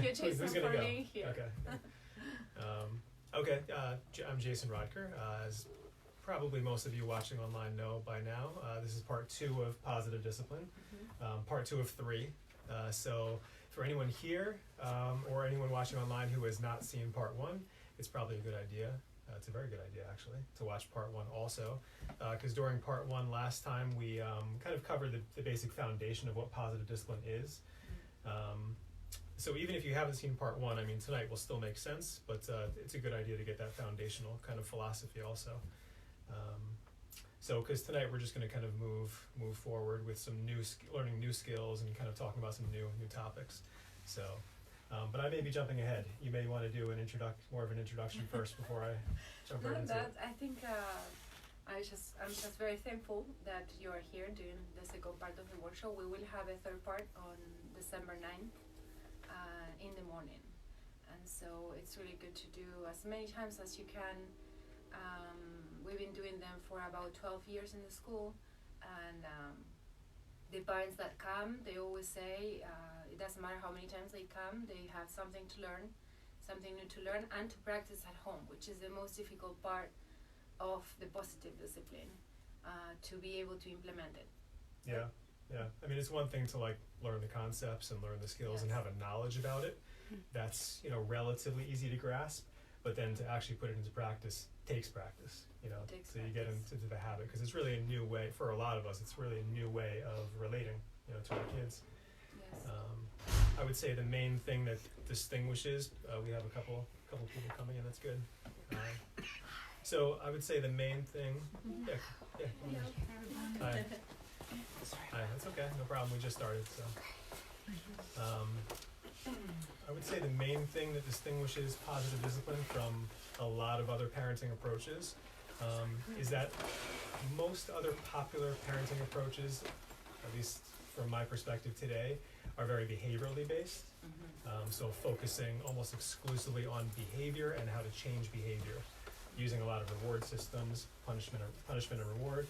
you, Jason, Who's gonna for go? being here. Okay. I'm Jason Rodker. As probably most of you watching online know by now, this is part 2 of Positive Discipline, part 2 of 3. So for anyone here or anyone watching online who has not seen part 1, it's probably a good idea. It's a very good idea, actually, to watch part 1 also, because during part 1 last time we kind of covered the basic foundation of what positive discipline is. So even if you haven't seen part 1, I mean, tonight will still make sense, but it's a good idea to get that foundational kind of philosophy also. So because tonight we're just going to kind of move forward with some learning new skills and kind of talking about some new topics. So, but I may be jumping ahead. You may want to do more of an introduction first before I jump right into it. I think I'm just very thankful that you are here doing the second part of the workshop. We will have a third part on December 9th in the morning, and so it's really good to do as many times as you can. We've been doing them for about 12 years in the school, and the parents that come, they always say it doesn't matter how many times they come, they have something to learn, something new to learn and to practice at home, which is the most difficult part of the positive discipline, to be able to implement it. Yeah. I mean, it's one thing to like learn the concepts and learn the skills and have a knowledge about it. That's, relatively easy to grasp, but then to actually put it into practice takes practice, so you get into the habit, because it's really a new way, for a lot of us, it's really a new way of relating, to our kids. Yes. I would say the main thing that distinguishes, we have a couple people coming in, that's good. So I would say the main thing, Hi. Hi, that's okay, no problem, we just started, so. I would say the main thing that distinguishes positive discipline from a lot of other parenting approaches is that most other popular parenting approaches, at least from my perspective today, are very behaviorally based. So focusing almost exclusively on behavior and how to change behavior, using a lot of reward systems, punishment and reward.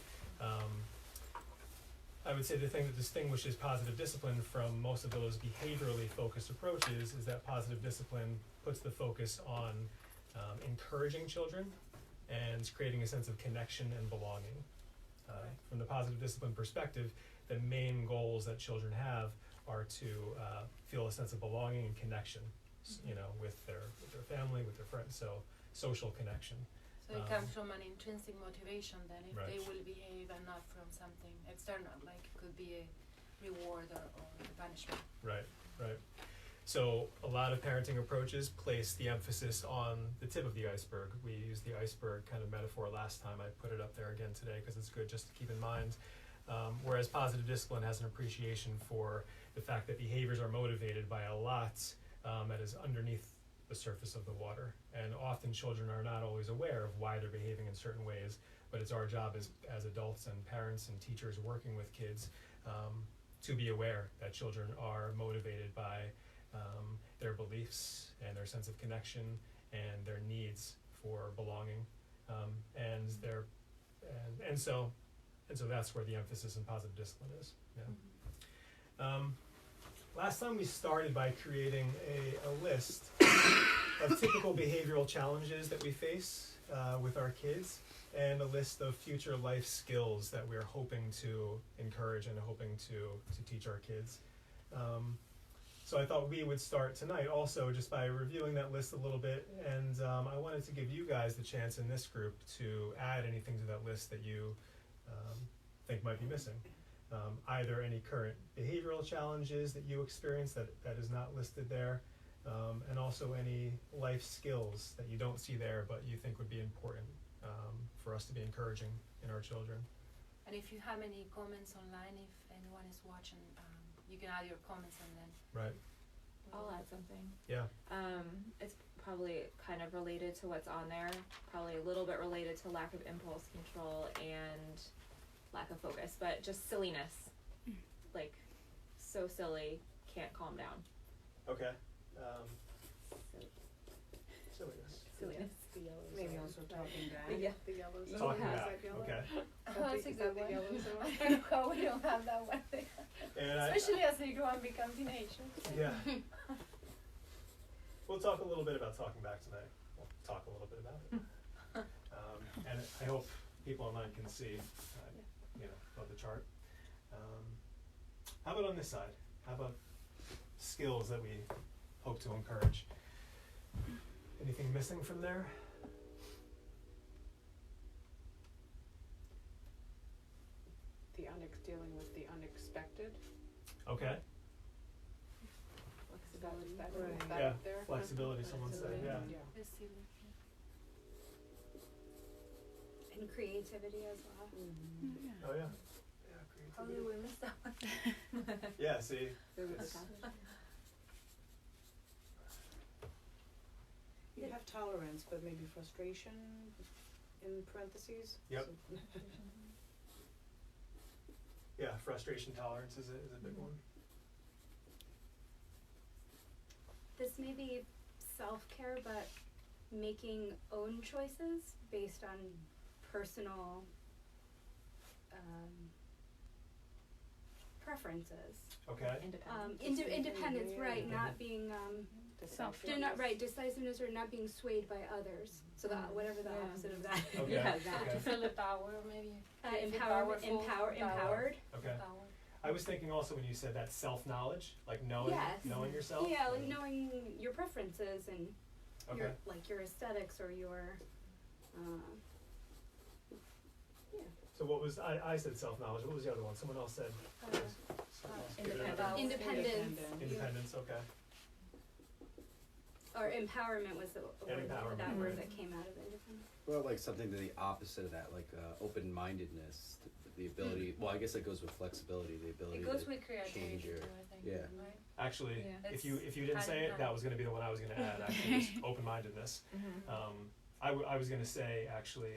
I would say the thing that distinguishes positive discipline from most of those behaviorally focused approaches is that positive discipline puts the focus on encouraging children and creating a sense of connection and belonging. From the positive discipline perspective, the main goals that children have are to feel a sense of belonging and connection, with their family, with their friends, so social connection. So it comes from an intrinsic motivation then, if Right. they will behave and not from something external, like it could be a reward or a punishment. Right. So a lot of parenting approaches place the emphasis on the tip of the iceberg. We used the iceberg kind of metaphor last time. I put it up there again today because it's good just to keep in mind. Whereas positive discipline has an appreciation for the fact that behaviors are motivated by a lot that is underneath the surface of the water, and often children are not always aware of why they're behaving in certain ways, but it's our job as adults and parents and teachers working with kids to be aware that children are motivated by their beliefs and their sense of connection and their needs for belonging, and so that's where the emphasis in positive discipline is. Last time we started by creating a list of typical behavioral challenges that we face with our kids, and a list of future life skills that we're hoping to encourage and hoping to teach our kids. So I thought we would start tonight also just by reviewing that list a little bit, and I wanted to give you guys the chance in this group to add anything to that list that you think might be missing. Either any current behavioral challenges that you experience that is not listed there, and also any life skills that you don't see there but you think would be important for us to be encouraging in our children. And if you have any comments online, if anyone is watching, you can add your comments and then. Right. I'll add something. Yeah. It's probably kind of related to what's on there, probably a little bit related to lack of impulse control and lack of focus, but just silliness. Like, so silly, can't calm down. Okay. Silliness. Maybe also talking back. Yeah. The yellow zone. Talking Is back, that yellow? okay. That's a good one. The yellow zone. I don't know how we don't have that one. And Especially as they grow and become teenagers. Yeah. we'll talk a little bit about talking back tonight. We'll talk a little bit about it. And I hope people online can see, above the chart. How about on this side? How about skills that we hope to encourage? Anything missing from there? Dealing with the unexpected. Okay. Flexibility. Is that Yeah, up there? flexibility, someone said, yeah. And creativity as well. Mm-hmm. Oh, yeah. How Creativity. did we miss that one? Yeah, see, You have tolerance, but maybe frustration in parentheses. Yep. So- yeah, frustration tolerance is a big one. This may be self-care, but making own choices based on personal preferences. Okay. Independence, right? Mhm. Not being decisiveness, or not being swayed by others. So that whatever the Yeah. opposite of that. Okay. Yeah, that. Okay. To feel the power, maybe. Empowered. Okay. I was thinking also when you said that self-knowledge, like knowing yourself. Yeah, like knowing your preferences and Okay. your aesthetics or your. So what was I said self-knowledge? What was the other one? Someone else said. Give it another- Independence. Independence. Okay. Or empowerment was the word, empowerment, that word right. that came out of independence. Well, like something to the opposite of that, like open-mindedness, the ability. Well, I guess it goes with flexibility, the ability It goes to with creativity change your. too, I think. Yeah. Right? Actually, Yeah. if you didn't It's say hand it, in that hand. was going to be the one I was going to add. Actually, was open-mindedness. Mm-hmm. I was going to say actually,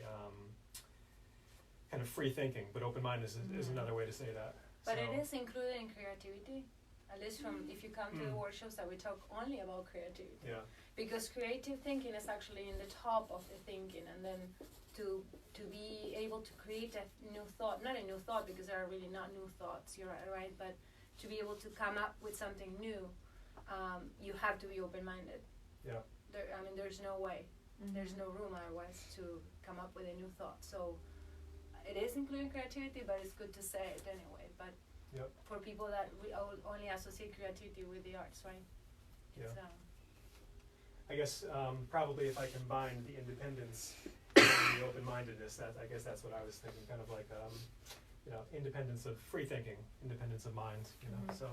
kind of free thinking, but open-mindedness is another way to say that. But So, it is included in creativity, at least from if you come to the workshops that we talk only about creativity. Yeah. Because creative thinking is actually in the top of the thinking, and then to be able to create a new thought, not a new thought because there are really not new thoughts, you're right, but to be able to come up with something new, you have to be open-minded. Yeah. There's no way, there's no room otherwise to come up with a new thought. So it is including creativity, but it's good to say it anyway. But Yep. for people that we only associate creativity with the arts, right? Yeah. It's, I guess probably if I combine the independence and the open-mindedness, I guess that's what I was thinking, kind of like independence of free thinking, independence of mind. So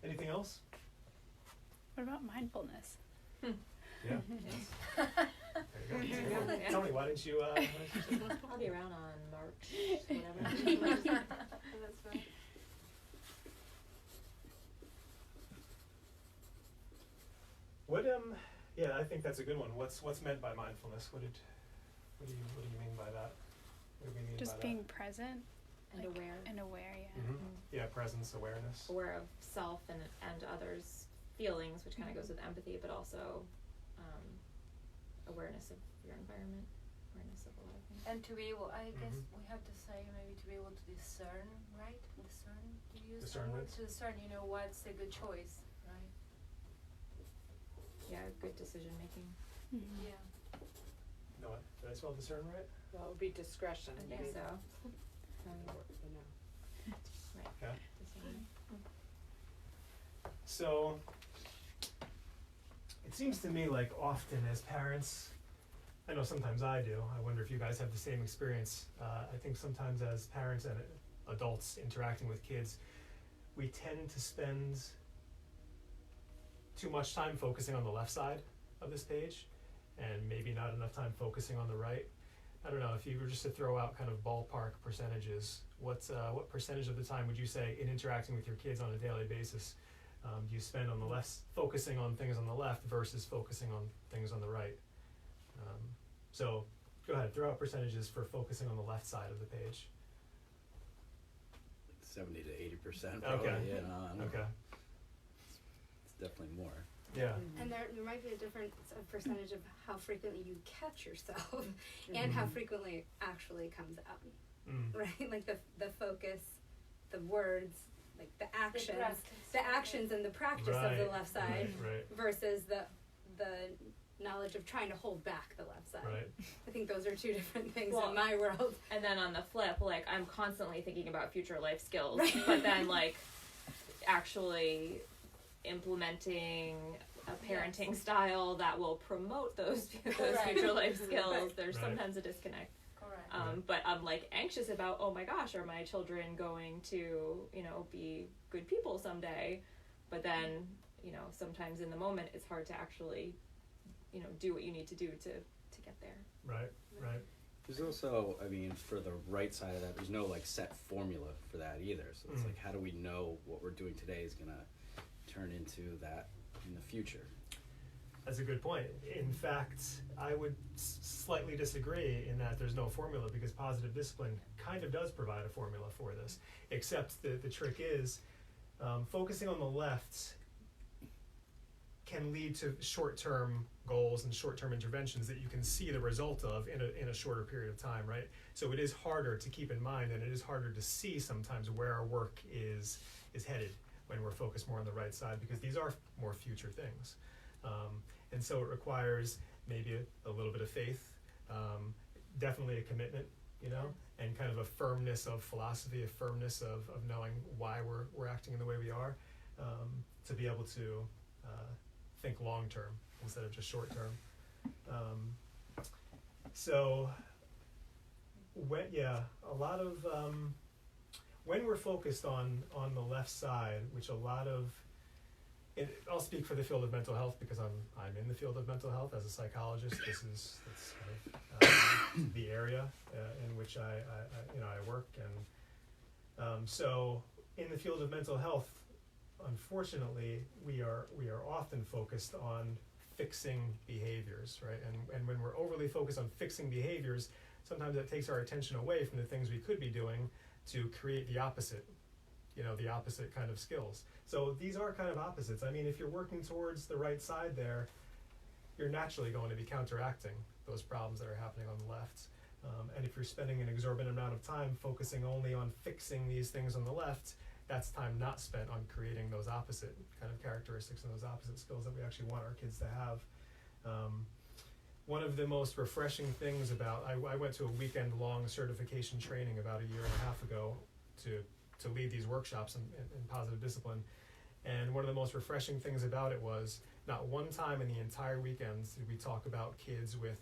anything else? What about mindfulness? Yeah. There you go. Tell me, why didn't you? I'll be around on March, whatever. that's right. What yeah, I think that's a good one. What's meant by mindfulness? What do you mean by that? What do we mean Just by being present And aware. and aware, yeah. that? Yeah, presence, awareness. Aware of self and others' feelings, which kind of goes with empathy, but also awareness of your environment, awareness of a lot of things. And to be able, I guess Mhm. we have to say maybe to be able to discern, right? Discern, do you use that Discernment. word? To discern, what's a good choice, right? Yeah, good decision making. Mhm. Yeah. No, did I spell discern right? Well, it would be discretion. I think maybe, so. you know. Okay. Decision. So it seems to me like often as parents, I know sometimes I do, I wonder if you guys have the same experience, I think sometimes as parents and adults interacting with kids, we tend to spend too much time focusing on the left side of this page and maybe not enough time focusing on the right. I don't know, if you were just to throw out kind of ballpark percentages, what percentage of the time would you say in interacting with your kids on a daily basis do you spend on the left, focusing on things on the left versus focusing on things on the right? So go ahead, throw out percentages for focusing on the left side of the page. 70 to 80%. Probably. Okay. Yeah, no, I don't know. Okay. It's definitely more. Yeah. And there might be a difference of percentage of how frequently you catch yourself and how frequently it actually comes out, right? Like the focus, the words, like the actions and the practice of the left side Right. versus the the knowledge of trying to hold back the left side. Right. I think those are two different things Well, in my world. And then on the flip, like, I'm constantly thinking about future life skills, Right. but then, like, actually implementing a parenting style that will promote those Right. future life skills, Right. there's Right. sometimes a disconnect. Correct. But I'm, like, anxious about, oh my gosh, are my children going to, you know, be good people someday? But then, you know, sometimes in the moment, it's hard to actually, you know, do what you need to do to get there. Right. Right. There's also, I mean, for the right side of that, there's no like set formula for that either. So it's like, how do we know what we're doing today is gonna turn into that in the future? That's a good point. In fact, I would slightly disagree in that there's no formula, because positive discipline kind of does provide a formula for this. Except the trick is focusing on the left can lead to short-term goals and short-term interventions that you can see the result of in a shorter period of time, right? So it is harder to keep in mind, and it is harder to see sometimes where our work is headed when we're focused more on the right side, because these are more future things. And so it requires maybe a little bit of faith, definitely a commitment, you know, and kind of a firmness of philosophy, a firmness of knowing why we're acting in the way we are, to be able to think long term instead of just short term. So a lot of when we're focused on the left side, which a lot of I'll speak for the field of mental health because I'm in the field of mental health as a psychologist. That's kind of the area in which I work, and so in the field of mental health, unfortunately, we are often focused on fixing behaviors, right? And when we're overly focused on fixing behaviors, sometimes that takes our attention away from the things we could be doing to create the opposite kind of skills. So these are kind of opposites. I mean, if you're working towards the right side there, you're naturally going to be counteracting those problems that are happening on the left. And if you're spending an exorbitant amount of time focusing only on fixing these things on the left, that's time not spent on creating those opposite kind of characteristics and those opposite skills that we actually want our kids to have. One of the most refreshing things about, I went to a weekend-long certification training about a year and a half ago to lead these workshops in positive discipline. And one of the most refreshing things about it was not one time in the entire weekends did we talk about kids with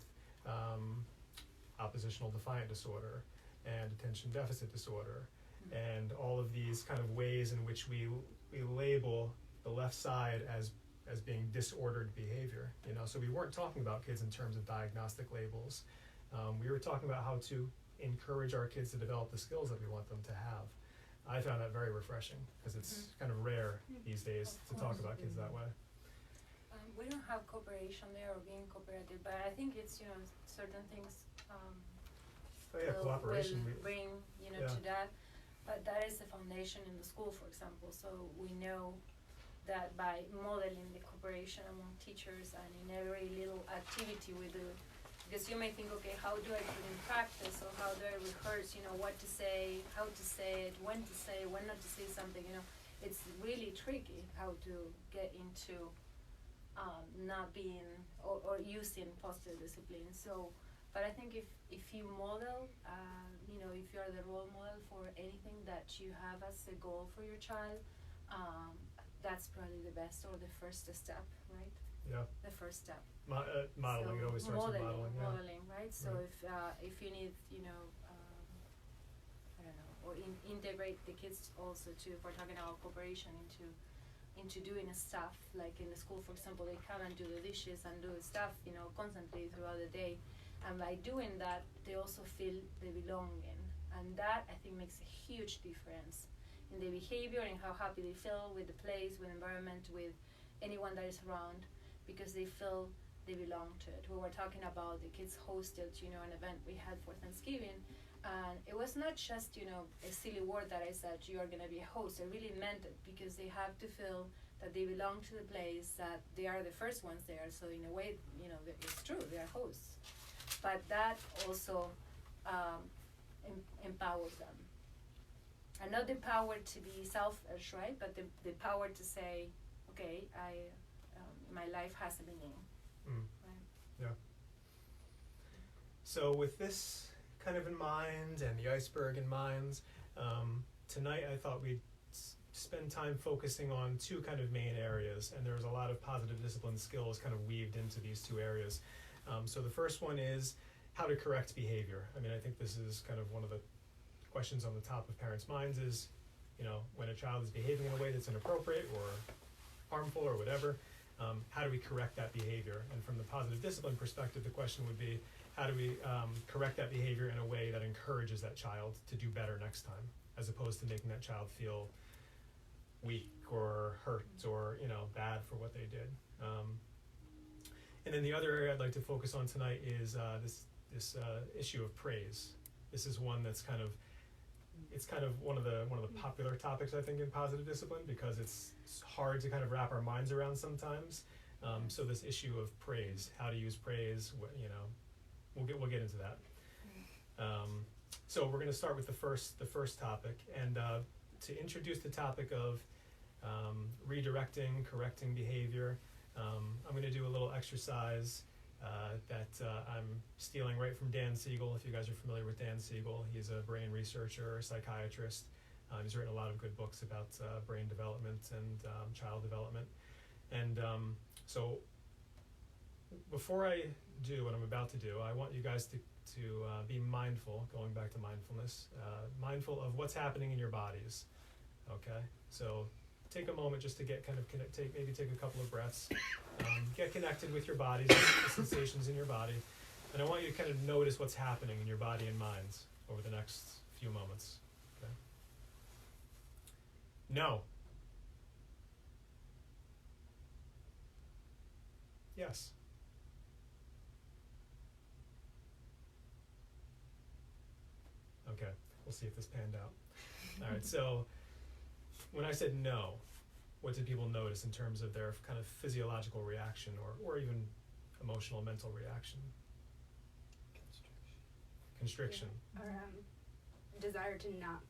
oppositional defiant disorder and attention deficit disorder and all of these kind of ways in which we label the left side as being disordered behavior. You know, so we weren't talking about kids in terms of diagnostic labels. We were talking about how to encourage our kids to develop the skills that we want them to have. I found that very refreshing because it's kind of rare these days to talk about kids that way. We don't have cooperation there or being cooperative, but I think it's, you know, certain things Cooperation. will bring, you know, to that. But that is the foundation in the school, for example. So we know that by modeling the cooperation among teachers and in every little activity we do, because you may think, okay, how do I put in practice, or how do I rehearse, you know, what to say, how to say it, when not to say something, you know. It's really tricky how to get into not being or using positive discipline. So, but I think if you model, you know, if you're the role model for anything that you have as a goal for your child, that's probably the best or the first step, right? Yeah. The first step. Modeling, So it always starts with modeling. Yeah. Modeling, right? So if you need, you know, I don't know, or integrate the kids also to, if we're talking about cooperation, into doing stuff, like in the school, for example, they come and do the dishes and do stuff, you know, constantly throughout the day. And by doing that, they also feel they belong in. And that, I think, makes a huge difference in the behavior and how happy they feel with the place, with the environment, with anyone that is around, because they feel they belong to it. We were talking about the kids hosted, you know, an event we had for Thanksgiving, and it was not just, you know, a silly word that I said, you are gonna be a host. I really meant it, because they have to feel that they belong to the place, that they are the first ones there. So in a way, you know, it's true, they are hosts. But that also empowers them. And not the power to be selfish, right? But the power to say, okay, my life has a meaning. Right. So with this kind of in mind and the iceberg in mind, tonight I thought we'd spend time focusing on two kind of main areas, and there's a lot of positive discipline skills kind of weaved into these two areas. So the first one is how to correct behavior. I mean, I think this is kind of one of the questions on the top of parents' minds is, you know, when a child is behaving in a way that's inappropriate or harmful or whatever, how do we correct that behavior? And from the positive discipline perspective, the question would be, how do we correct that behavior in a way that encourages that child to do better next time, as opposed to making that child feel weak or hurt or, you know, bad for what they did. And then the other area I'd like to focus on tonight is this issue of praise. This is one that's kind of one of the popular topics, I think, in positive discipline, because it's hard to kind of wrap our minds around sometimes. So this issue of praise, how to use praise, you know, we'll get into that. So we're going to start with the first topic, and to introduce the topic of redirecting, correcting behavior, I'm going to do a little exercise that I'm stealing right from Dan Siegel. If you guys are familiar with Dan Siegel, he's a brain researcher, psychiatrist. He's written a lot of good books about brain development and child development. And so before I do what I'm about to do, I want you guys to be mindful, going back to mindfulness, mindful of what's happening in your bodies. Okay? So take a moment just to get kind of take a couple of breaths, get connected with your bodies, the sensations in your body, and I want you to kind of notice what's happening in your body and mind over the next few moments. Okay? No. Yes. Okay, we'll see if this panned out. All right, so when I said no, what did people notice in terms of their kind of physiological reaction or even emotional, mental reaction? Constriction. Yeah. Or desire to not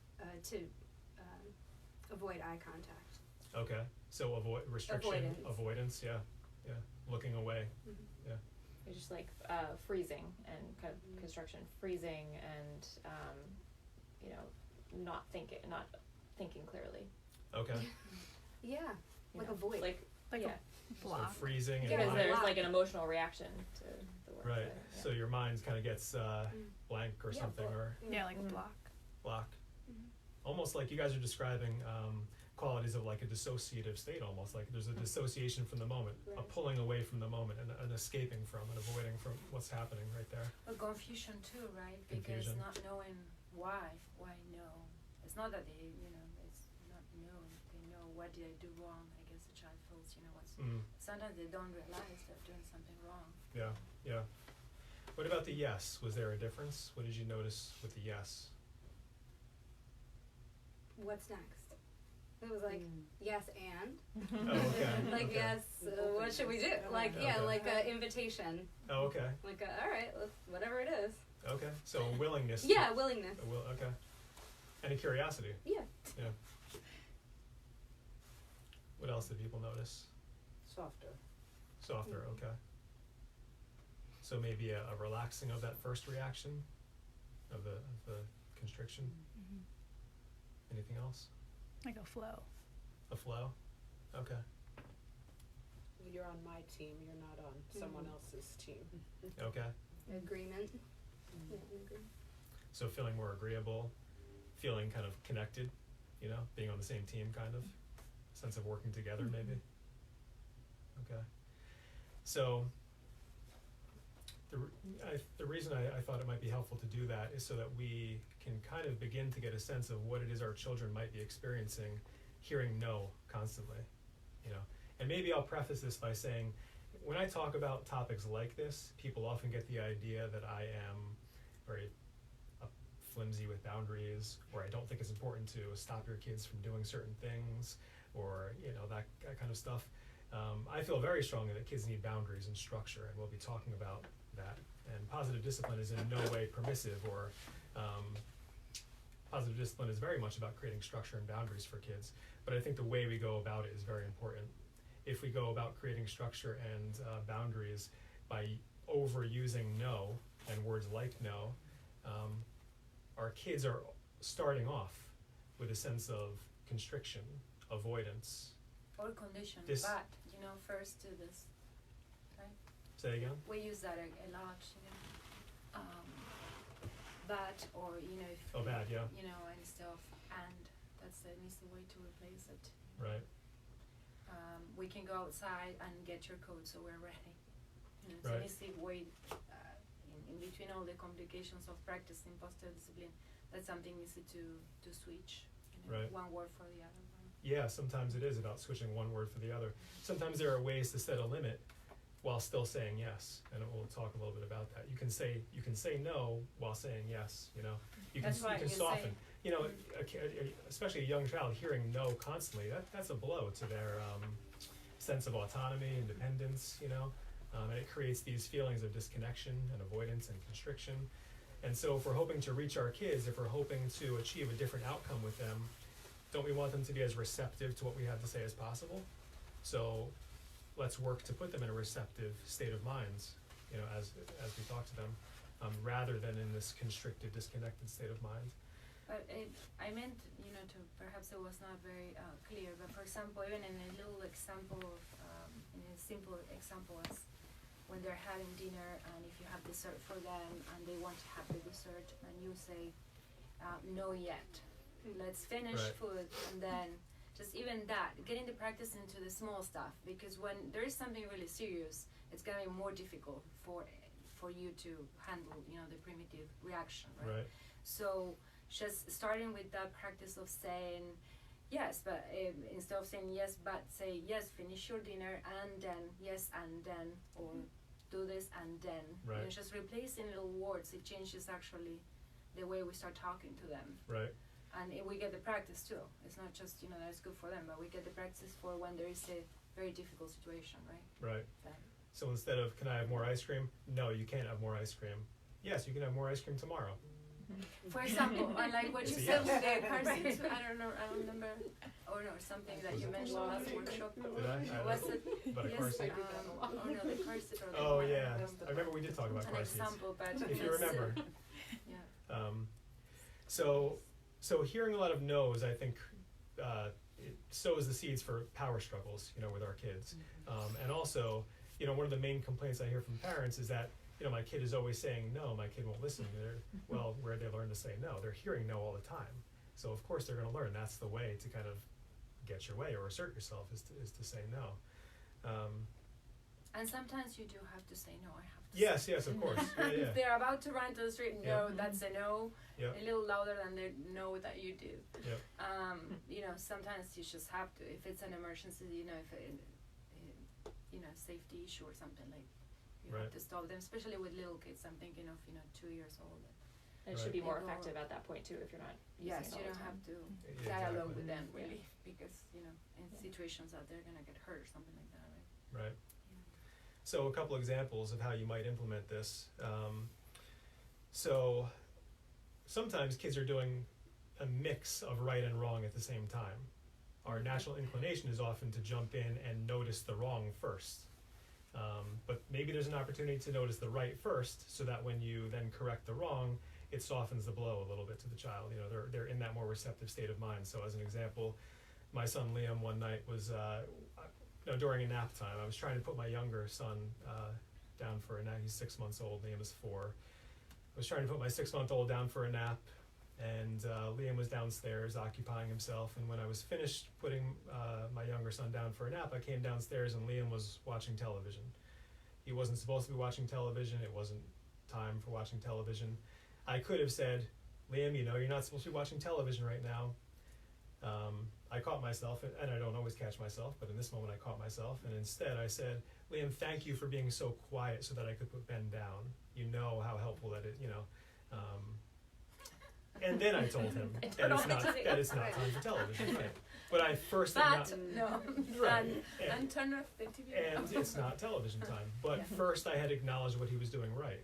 avoid eye contact. Okay, so restriction, avoidance, yeah, looking away. Mm-hmm. Yeah. It's just like freezing and kind of constriction, freezing and you know, not thinking clearly. Okay. Yeah, You like know, a void. like Like yeah, So block. freezing and Yeah, because lying. there's block. like an emotional reaction to the word. Right. So your mind kind of gets blank or Yeah, something, or Yeah, like Mhm. block. block. Mhm. Almost like you guys are describing qualities of like a dissociative state, almost like there's a dissociation from the moment, a Right. pulling away from the moment, and an escaping from and avoiding from what's happening right there. But confusion too, right? Because Confusion. not knowing why no. It's not that they, you know, it's not knowing. They know what did I do wrong. I guess the child feels, you know, what's. Sometimes they don't realize they're doing something wrong. Yeah. What about the yes? Was there a difference? What did you notice with the yes? What's next? It was like yes and Oh, okay. like okay. yes. What should we do? Like yeah, Okay. like a invitation. Oh, okay. Like all right, let's whatever it is. Okay. So a willingness. Yeah, willingness. Okay. And a curiosity. Yeah. Yeah. What else did people notice? Softer. Softer. Okay. So maybe a relaxing of that first reaction, of the constriction. Mm-hmm. Anything else? Like a flow. A flow. Okay. You're on my team, you're not on someone else's team. Okay. Agreement. Yeah, an agreement. So feeling more agreeable, feeling kind of connected, you know, being on the same team, kind of sense of working together, maybe. Okay. So the reason I thought it might be helpful to do that is so that we can kind of begin to get a sense of what it is our children might be experiencing, hearing no constantly, you know. And maybe I'll preface this by saying, when I talk about topics like this, people often get the idea that I am very flimsy with boundaries, or I don't think it's important to stop your kids from doing certain things, or, you know, that kind of stuff. I feel very strongly that kids need boundaries and structure, and we'll be talking about that. And positive discipline is in no way permissive, or positive discipline is very much about creating structure and boundaries for kids. But I think the way we go about it is very important. If we go about creating structure and boundaries by overusing no and words like no, our kids are starting off with a sense of constriction, avoidance. Or condition, This- but first do this. Say again? We use that a lot, but or if Oh, bad, yeah. instead of and, that's an easy way to replace it. Right. We can go outside and get your coat so we're ready. It's Right. an easy way in between all the complications of practicing posture discipline. That's something easy to switch. Right. One word for the other one. Yeah, sometimes it is about switching one word for the other. Sometimes there are ways to set a limit while still saying yes, and we'll talk a little bit about that. You can say no while saying yes. You can That's why you can you soften. say- Especially a young child hearing no constantly, that's a blow to their sense of autonomy, independence. And it creates these feelings of disconnection and avoidance and constriction. And so if we're hoping to reach our kids, if we're hoping to achieve a different outcome with them, don't we want them to be as receptive to what we have to say as possible? So let's work to put them in a receptive state of minds, as we talk to them, rather than in this constricted, disconnected state of mind. But I meant, to perhaps it was not very clear. But for example, even in a little example of, in a simple example as when they're having dinner and if you have dessert for them and they want to have the dessert and you say, no yet, let's finish Right. food, and then just even that, getting the practice into the small stuff, because when there is something really serious, it's gonna be more difficult for you to handle, the primitive reaction, right? Right. So just starting with that practice of saying yes, but instead of saying yes, but say yes, finish your dinner, and then yes, and then, or do this and then. Right. Just replacing little words, it changes actually the way we start talking to them. Right. And we get the practice too. It's not just, that it's good for them, but we get the practice for when there is a very difficult situation, right? Right. Then. So instead of, can I have more ice cream? No, you can't have more ice cream. Yes, you can have more ice cream tomorrow. For example, I like what you It's a said yes. with the car seat. I don't remember, or no, something that Was you it mentioned last workshop. Did I? Was it? About a Yes, car seat? oh no, the car seat or the Oh one. yeah, I remember we did talk about An car seats. example, but If you it's, remember. yeah. So hearing a lot of no's, I think, it sows the seeds for power struggles, with our kids. And also, one of the main complaints I hear from parents is that, my kid is always saying no, my kid won't listen. Well, where they learn to say no? They're hearing no all the time. So of course they're going to learn. That's the way to kind of get your way or assert yourself is to say no. And sometimes you do have to say no. I have to. Yes, of course. Yeah, If they're about to run to the street, no, Yeah. that's a no. Yeah. A little louder than the no that you do. Yep. Sometimes you just have to. If it's an emergency, if safety issue or something, like you Right. have to stop them. Especially with little kids. I'm thinking of 2 years old. And it should be Right. more They go- effective at that point too if you're not using Yes, it all you the don't time. have to Yeah, dialogue exactly. with them really, because in situations that they're gonna get hurt or something like that, right? Right. So a couple examples of how you might implement this. So sometimes kids are doing a mix of right and wrong at the same time. Our natural inclination is often to jump in and notice the wrong first. But maybe there's an opportunity to notice the right first, so that when you then correct the wrong, it softens the blow a little bit to the child. They're in that more receptive state of mind. So as an example, my son Liam one night was during a nap time. I was trying to put my younger son down for a nap. He's 6 months old. Liam is 4. I was trying to put my 6-month-old down for a nap, and Liam was downstairs occupying himself. And when I was finished putting my younger son down for a nap, I came downstairs and Liam was watching television. He wasn't supposed to be watching television. It wasn't time for watching television. I could have said, Liam, you're not supposed to be watching television right now. I caught myself, and I don't always catch myself, but in this moment I caught myself, and instead I said, Liam, thank you for being so quiet so that I could put Ben down. You know how helpful that is, and then I told him that it's not time for television, right? But I first did not, no, right, and turn off the TV. and it's not television time. But first I had acknowledged what he was doing right,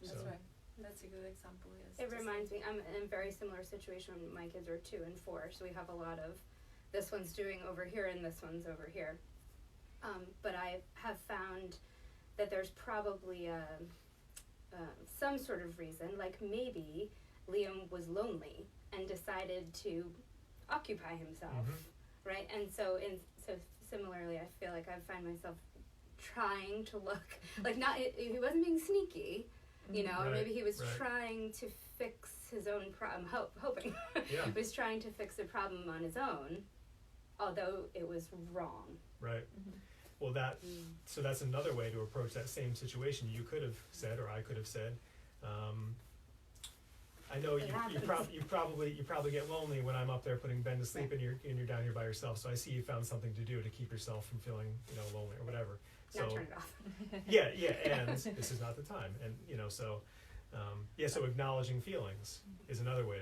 Yes, so. that's right. That's a good example. Yes. It reminds me, I'm in a very similar situation when my kids are 2 and 4, so we have a lot of this one's doing over here and this one's over here. but I have found that there's probably some sort of reason, like maybe Liam was lonely and decided to occupy himself, right? And so similarly, I feel like I find myself trying to look like he wasn't being sneaky, you know, or maybe he was trying to fix his own problem, hoping he was trying to fix the problem on his own, although it was wrong. Right. Well, so that's another way to approach that same situation. You could have said, or I could have said, I know you probably get lonely when I'm up there putting Ben to sleep and you're down here by yourself. So I see you found something to do to keep yourself from feeling, you know, lonely or whatever. So Now turn it off. and this is not the time. And you know, so acknowledging feelings is another way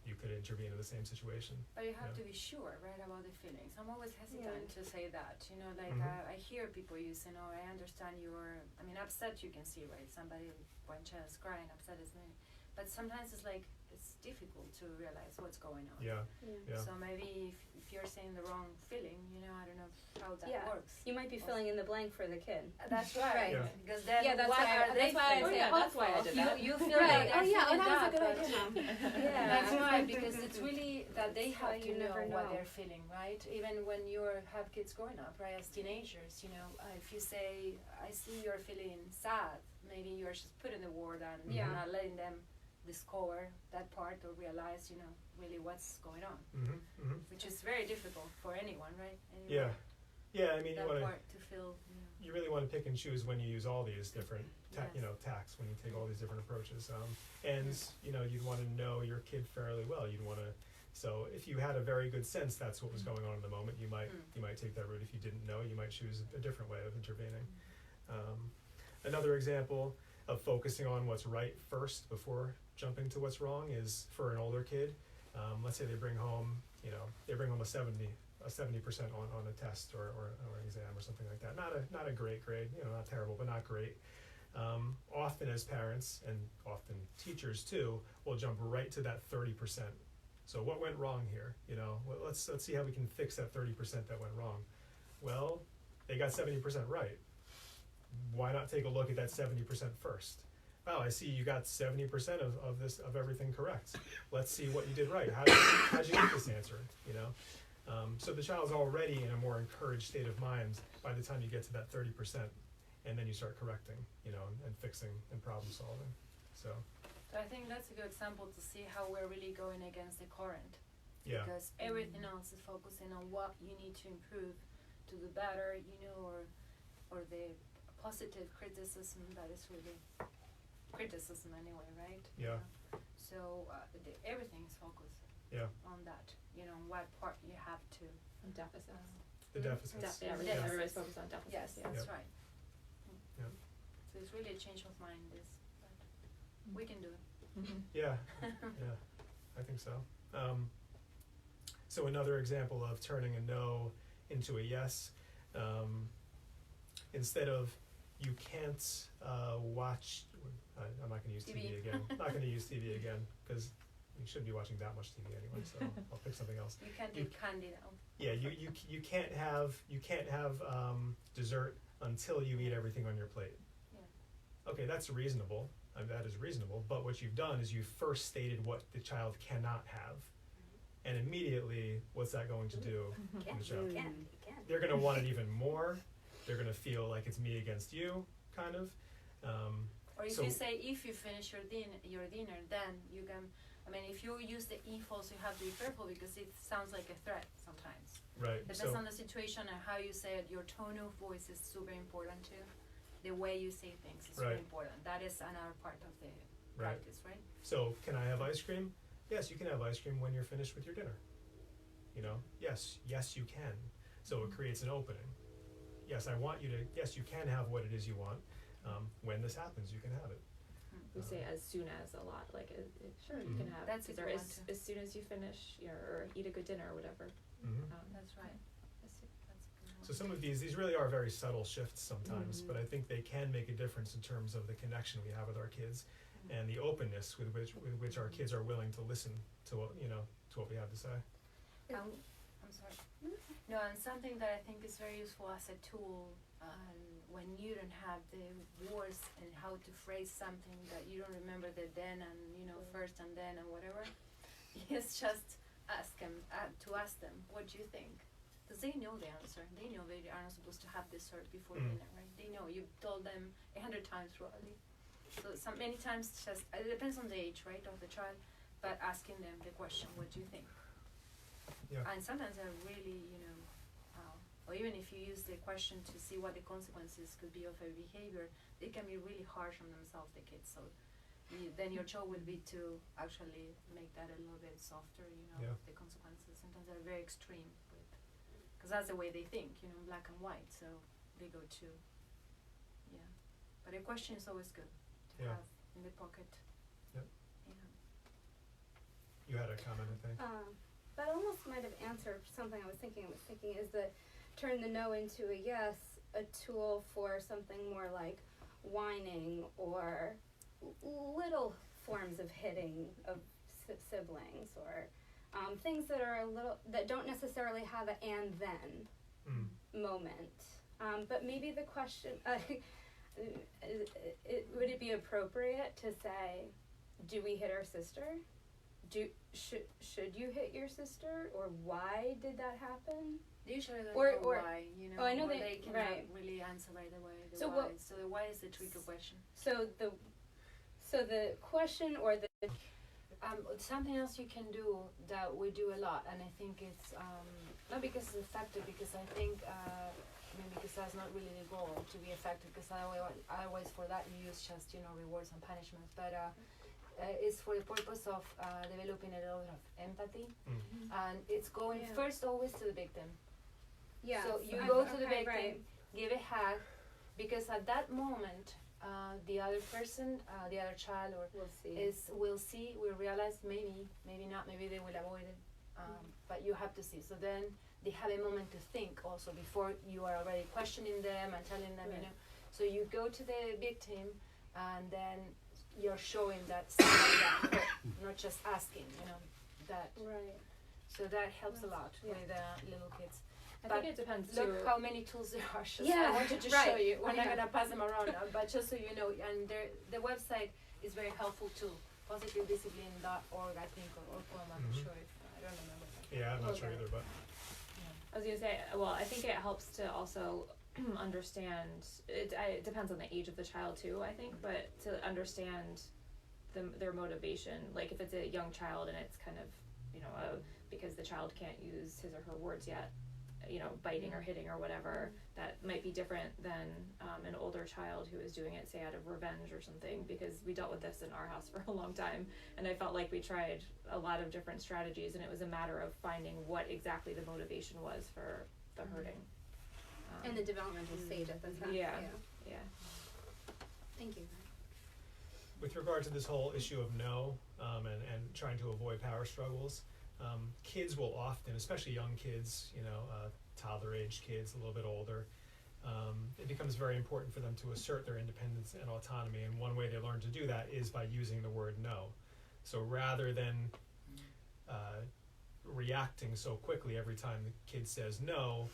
you could intervene in the same situation. But you have to be sure, right, about the feelings. I'm always hesitant to say that, you know, like I hear people using, oh, I understand upset you can see, right, somebody when child's crying, upset is me. But sometimes it's like, it's difficult to realize what's going on. Yeah. So maybe if you're saying the wrong feeling, you know, I don't know how that works. You might be filling in the blank for the kid. That's right. Yeah. Because then that's what why are they feeling? that's why I did that. You feel Right. like That was that, a good but idea, Mom. that's why, because it's really that they That's have why to you know never what know. they're feeling, right? Even when you have kids growing up, right, as teenagers, you know, if you say, I see you're feeling sad, maybe you're just putting the word and you're not letting them discover that part or realize, you know, really what's going on, which is very difficult for anyone, right? Anyone, I mean, that part to feel, you really want to pick and choose when you use all these different tacts, when you take all these different approaches, and you know, you'd want to know your kid fairly well. You'd want to, so if you had a very good sense that's what was going on in the moment, you might take that route. If you didn't know, you might choose a different way of intervening. Another example of focusing on what's right first before jumping to what's wrong is for an older kid. Let's say they bring home a 70% on a test or an exam or something like that. Not a great grade, you know, not terrible, but not great. Often as parents and often teachers too will jump right to that 30%. So what went wrong here? You know, let's see how we can fix that 30% that went wrong. Well, they got 70% right. Why not take a look at that 70% first? Oh, I see you got 70% of everything correct. Let's see what you did right. How'd you get this answer? You know, so the child's already in a more encouraged state of mind by the time you get to that 30%, and then you start correcting, you know, and fixing and problem solving. So I think that's a good example to see how we're really going against the current. Yeah. Because everything else is focusing on what you need to improve to do better, you know, or the positive criticism that is really criticism anyway, right? Yeah. So everything is focused on that, you know, what part you have to. Deficits. The deficits. Everybody's focused on deficits. Yes, that's Yep. right. Yeah. So it's really a change of mind, but we can do it. Yeah, I think so. So another example of turning a no into a yes, instead of you can't watch, I'm not going to use TV again. Not going to use TV again because you shouldn't be watching that much TV anyway. So I'll pick something else. You can't do candy now. Yeah, you can't have dessert until you eat everything on your plate. Yeah. Okay, that's reasonable. That is reasonable. But what you've done is you first stated what the child cannot have, and immediately, what's that going to do to the child? They're going to want it even more. They're going to feel like it's me against you, kind of. Or if you say, if you finish your dinner, then you can. I mean, if you use the if also, you have to be careful because it sounds like a threat sometimes. Right. Depends on the situation and how you say it. Your tone of voice is super important too. The way you say things is super important. That is another part of the practice, right? So, can I have ice cream? Yes, you can have ice cream when you're finished with your dinner. You know, yes, you can. So it creates an opening. Yes, I want you to. Yes, you can have what it is you want. When this happens, you can have it. We say as soon as a lot, like sure you can have. That's a good or one as soon as you finish, or eat a good dinner or whatever. That's right. That's a good one. So some of these really are very subtle shifts sometimes, but I think they can make a difference in terms of the connection we have with our kids and the openness with which our kids are willing to listen to what we have to say. I'm sorry. No, and something that I think is very useful as a tool, when you don't have the words and how to phrase something that you don't remember the then and first and then and whatever, is just ask them what do you think, because they know the answer. They know they are not supposed to have dessert before dinner, right? They know you've told them 100 times probably. So many times just it depends on the age, right, of the child, but asking them the question, what do you think? Yeah. And sometimes they're really, or even if you use the question to see what the consequences could be of a behavior, they can be really harsh on themselves, the kids. So then your job will be to actually make that a little bit softer, Yeah. the consequences. Sometimes they're very extreme, because that's the way they think, black and white. So they go to, But a question is always good to Yeah. have in the pocket. Yep. Yeah. You had a comment, I think. That almost might have answered something I was thinking is that turn the no into a yes, a tool for something more like whining or little forms of hitting of siblings, or things that are that don't necessarily have an and then moment. But maybe the question, would it be appropriate to say, do we hit our sister? Should you hit your sister, or why did that happen? They usually don't Or- know or- why, Oh, I know or they- they cannot right. really answer right away the So why. what- So the why is the tricky question. So the question or the Something else you can do that we do a lot, and I think it's not because it's effective, because I think because that's not really the goal to be effective. Because I always for that you use just rewards and punishments, but it's for the purpose of developing a little bit of empathy, and it's going first always to the victim. yeah. So you go to the victim, right. give a hug, because at that moment, the other person, the other child, or We'll see. will realize maybe not, maybe they will avoid it, but you have to see. So then they have a moment to think also before you are already questioning them and telling them, Right. So you go to the victim, and then you're showing that somebody that hurt, not just asking, that. Right. So that helps a lot Yeah. with little kids. I But think it depends Look too. how many tools there are. Just Yeah, I wanted to right. show you. We're not Yeah. gonna pass them around now, but just so you know, and the website is very helpful too. PositiveDiscipline.org, I think, or .com. I'm not sure if I don't remember. Yeah, I'm not sure Okay. either, but I was gonna say, well, I think it helps to also understand. It depends on the age of the child too, I think, but to understand their motivation. Like if it's a young child and it's kind of, because the child can't use his or her words yet, biting or hitting or whatever, that might be different than an older child who is doing it, say, out of revenge or something, because we dealt with this in our house for a long time, and I felt like we tried a lot of different strategies, and it was a matter of finding what exactly the motivation was for the hurting. And the developmental stage at the time. Yeah. Thank you. with regard to this whole issue of no, and trying to avoid power struggles, kids will often, especially young kids, toddler age kids, a little bit older, it becomes very important for them to assert their independence and autonomy, and one way they learn to do that is by using the word no. So rather than reacting so quickly every time the kid says no,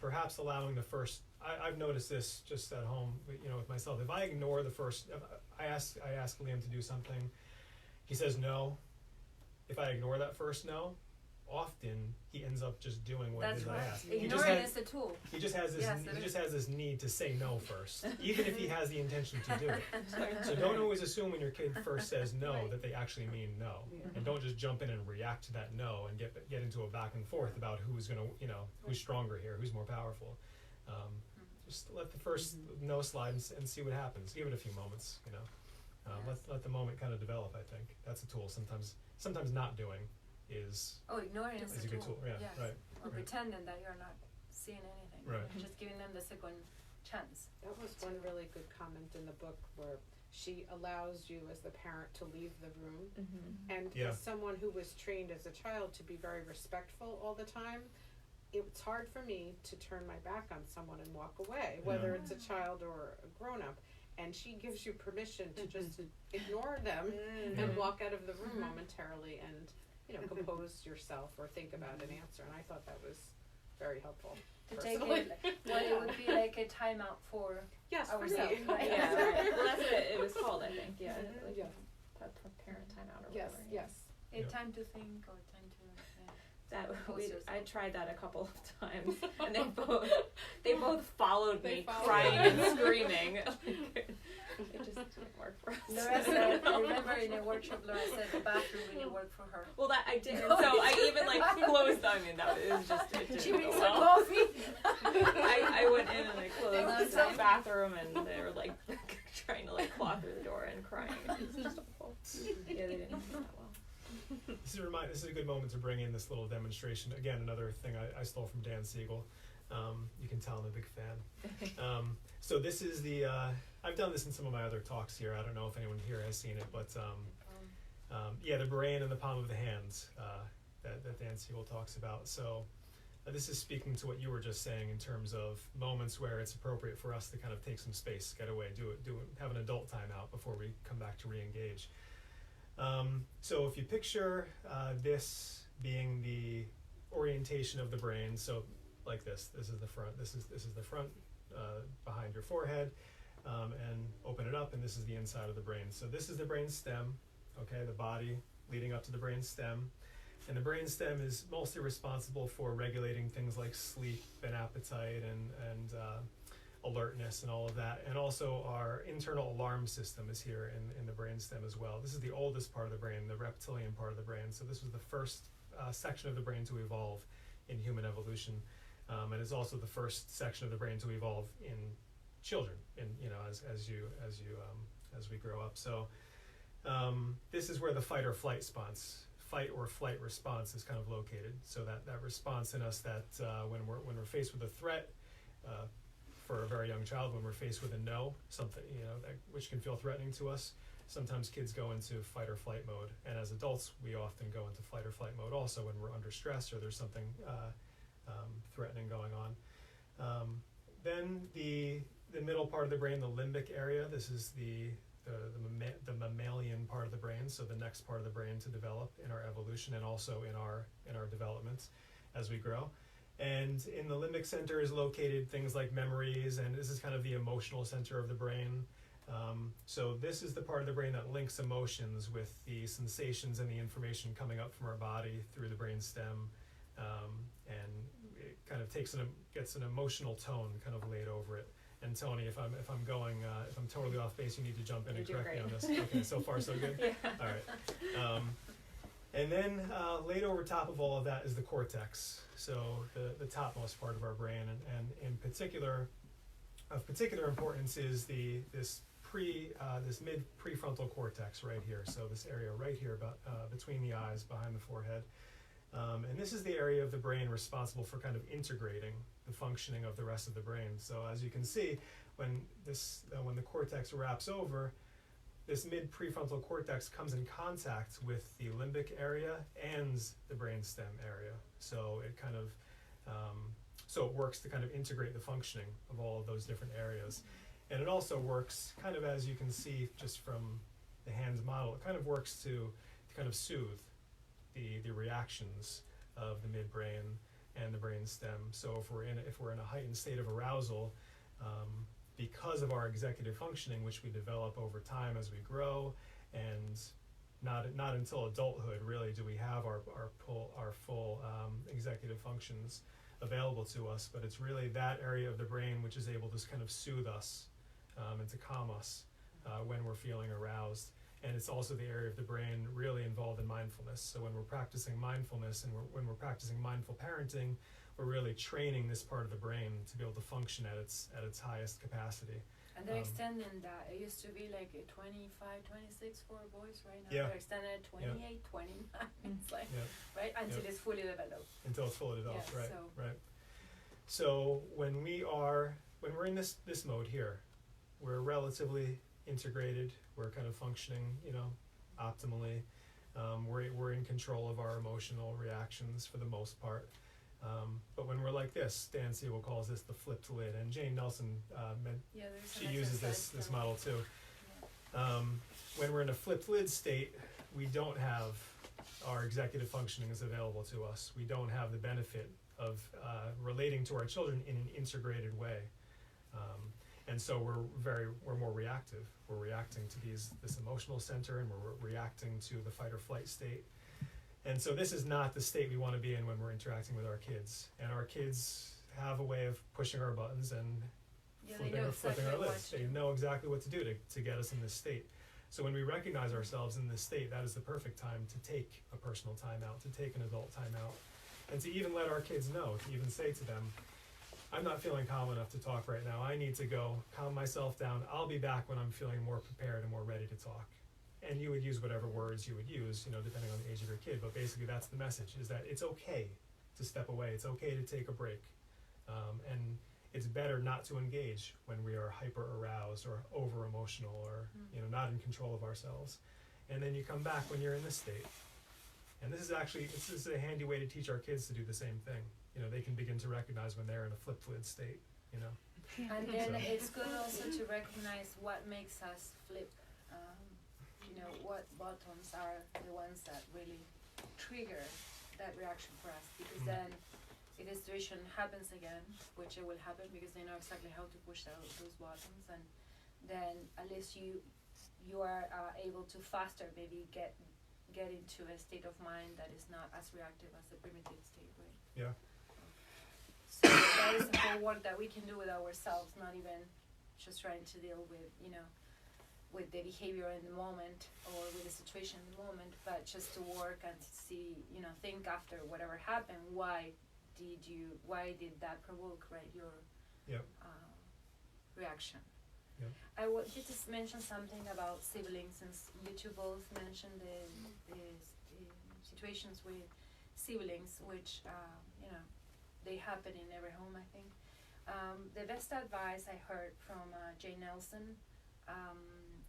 perhaps allowing the first, I've noticed this just at home, with myself. If I ignore the first, I ask Liam to do something, he says no. If I ignore that first no, often he ends up just doing what That's it is right. I ask. Ignoring is a tool. He just has this. Yes, He it just is. has this need to say no first, even if he has the intention to do it. So don't always assume when your kid first says no that they actually mean no, and don't just jump in and react to that no and get into a back and forth about who's gonna, who's stronger here, who's more powerful. Just let the first no slide and see what happens. Give it a few moments, let the moment kind of develop. I think that's a tool. Sometimes not doing is Ignoring is a a good tool. tool. Yeah, Yes. right. Or pretending that you're not seeing anything. Right. Just giving them the second chance. That was one really good comment in the book where she allows you as the parent to leave the room. And Yeah. as someone who was trained as a child to be very respectful all the time, it's hard for me to turn my back on someone and walk away, whether it's a child or a grown-up. And she gives you permission to just ignore them and walk out of the room momentarily and compose yourself or think about an answer. And I thought that was very helpful. To take Personally. it, well, it would be like a timeout for Yes, for ourselves, me. right? Yeah, right. Well, that's what it was called, I think. Yeah, Mhm. like Yeah. parent timeout or Yes, whatever. yes. A Yeah. time to think or time to. That Compose yourself. I tried that a couple of times, and they both followed They me, followed crying you. and screaming. It just didn't work for us. Laura said, I remember in a workshop, Laura said the bathroom really worked for her. Well, that I did. So I even like closed. I mean, that it was just it didn't She go makes well. her coffee. I went in and I closed So- the bathroom, and they were like trying to like claw through the door and crying. It was just awful. Yeah, they didn't do that well. This is a good moment to bring in this little demonstration. Again, another thing I stole from Dan Siegel. You can tell I'm a big fan. So this is the, I've done this in some of my other talks here. I don't know if anyone here has seen it, but yeah, the brain in the palm of the hands that Dan Siegel talks about. So this is speaking to what you were just saying in terms of moments where it's appropriate for us to kind of take some space, get away, have an adult time out before we come back to re-engage. So if you picture this being the orientation of the brain, so like this is the front, this is the front behind your forehead, and open it up, and this is the inside of the brain. So this is the brain stem, okay, the body leading up to the brain stem, and the brain stem is mostly responsible for regulating things like sleep and appetite and alertness and all of that, and also our internal alarm system is here in the brain stem as well. This is the oldest part of the brain, the reptilian part of the brain. So this was the first section of the brain to evolve in human evolution, and it's also the first section of the brain to evolve in children, and as we grow up. So this is where the fight or flight response is kind of located. So that response in us that when we're faced with a threat. For a very young child, when we're faced with a no, something which can feel threatening to us, sometimes kids go into fight or flight mode, and as adults, we often go into fight or flight mode also when we're under stress or there's something threatening going on. Then the middle part of the brain, the limbic area. This is the mammalian part of the brain, so the next part of the brain to develop in our evolution and also in our development as we grow. And in the limbic center is located things like memories, and this is kind of the emotional center of the brain. So this is the part of the brain that links emotions with the sensations and the information coming up from our body through the brain stem, and it kind of gets an emotional tone kind of laid over it. And Tony, if I'm totally off base, you need to jump in and correct me on this. Okay, so far so good. Yeah. All right. And then laid over top of all of that is the cortex, so the topmost part of our brain, and in particular, of particular importance is this mid prefrontal cortex right here. So this area right here, about between the eyes, behind the forehead, and this is the area of the brain responsible for kind of integrating the functioning of the rest of the brain. So as you can see, when the cortex wraps over, this mid prefrontal cortex comes in contact with the limbic area and the brainstem area. So it kind of, so it works to kind of integrate the functioning of all of those different areas. And it also works kind of, as you can see just from the hands model, it kind of works to kind of soothe the reactions of the midbrain and the brainstem. So if we're in a heightened state of arousal, because of our executive functioning, which we develop over time as we grow, and not until adulthood really do we have our full executive functions available to us. But it's really that area of the brain which is able to kind of soothe us and to calm us when we're feeling aroused. And it's also the area of the brain really involved in mindfulness. So when we're practicing mindfulness and when we're practicing mindful parenting, we're really training this part of the brain to be able to function at its highest capacity. And they're extending that. It used to be like a 25, 26 for boys. Right now they're extending it 28, 29. It's like, right, until it's fully developed. Until it's fully developed, Yeah, right, so. right. So when we're in this mode here, we're relatively integrated, we're kind of functioning, optimally. We're in control of our emotional reactions for the most part. But when we're like this, Dan Siegel calls this the flipped lid, and Jane Nelsen, she uses this model too. When we're in a flipped lid state, we don't have our executive functioning is available to us. We don't have the benefit of relating to our children in an integrated way. And so we're more reactive. We're reacting to this emotional center, and we're reacting to the fight or flight state. And so this is not the state we want to be in when we're interacting with our kids. And our kids have a way of pushing our buttons and flipping our lists. They know exactly what to do to get us in this state. So when we recognize ourselves in this state, that is the perfect time to take a personal time out, to take an adult time out, and to even let our kids know, to even say to them, I'm not feeling calm enough to talk right now. I need to go calm myself down. I'll be back when I'm feeling more prepared and more ready to talk. And you would use whatever words you would use, depending on the age of your kid. But basically that's the message, is that it's okay to step away. It's okay to take a break. And it's better not to engage when we are hyper aroused or over emotional or, not in control of ourselves. And then you come back when you're in this state. And this is a handy way to teach our kids to do the same thing. They can begin to recognize when they're in a flip-flip state, And then it's good also to recognize what makes us flip. What buttons are the ones that really trigger that reaction for us. Because then if the situation happens again, which it will happen because they know exactly how to push those buttons, and then at least you are able to faster maybe get into a state of mind that is not as reactive as the primitive state, right? Yeah. So that is the whole work that we can do with ourselves, not even just trying to deal with, with the behavior in the moment or with the situation in the moment, but just to work and see, think after whatever happened, why did that provoke, right, your reaction? Yep. I wanted to mention something about siblings, since you two both mentioned the situations with siblings, which, they happen in every home, I think. The best advice I heard from Jane Nelsen,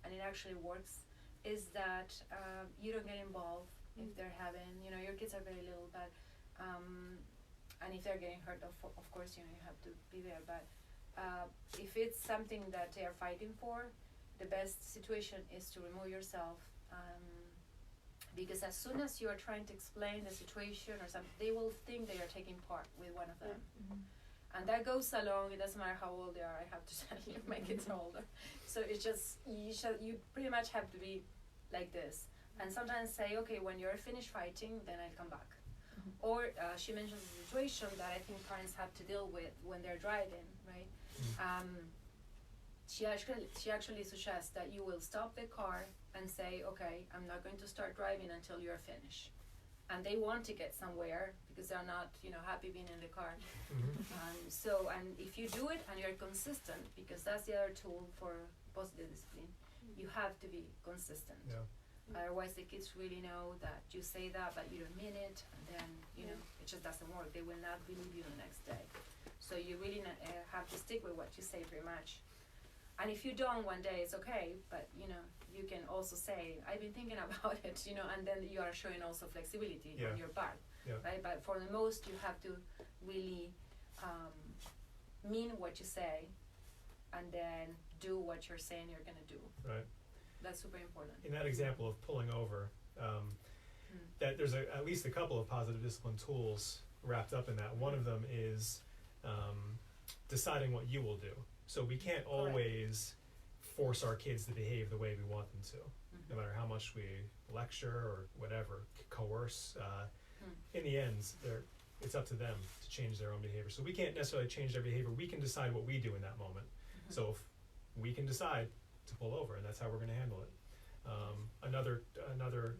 and it actually works, is that you don't get involved if they're having, your kids are very little, but, and if they're getting hurt, of course, you have to be there, but if it's something that they are fighting for, the best situation is to remove yourself, because as soon as you are trying to explain the situation or something, they will think they are taking part with one of them. And that goes along, it doesn't matter how old they are, I have to tell you, my kids are older. So it's just, you pretty much have to be like this. And sometimes say, okay, when you're finished fighting, then I'll come back. Or she mentions a situation that I think parents have to deal with when they're driving, right? She actually suggests that you will stop the car and say, okay, I'm not going to start driving until you're finished. And they want to get somewhere because they're not, happy being in the car. And if you do it and you're consistent, because that's the other tool for positive discipline, you have to be consistent. Yeah. Otherwise, the kids really know that you say that, but you don't mean it, and then, it just doesn't work. They will not believe you the next day. So you really have to stick with what you say pretty much. And if you don't one day, it's okay, but, you can also say, I've been thinking about it, and then you are showing also flexibility on your part, right? But for the most, you have to really mean what you say, and then do what you're saying you're going to do. Right. That's super important. In that example of pulling over, that there's at least a couple of positive discipline tools wrapped up in that. One of them is deciding what you will do. So we can't always force our kids to behave the way we want them to, no matter how much we lecture or whatever, coerce. In the end, it's up to them to change their own behavior. So we can't necessarily change their behavior. We can decide what we do in that moment. So if we can decide to pull over, and that's how we're going to handle it.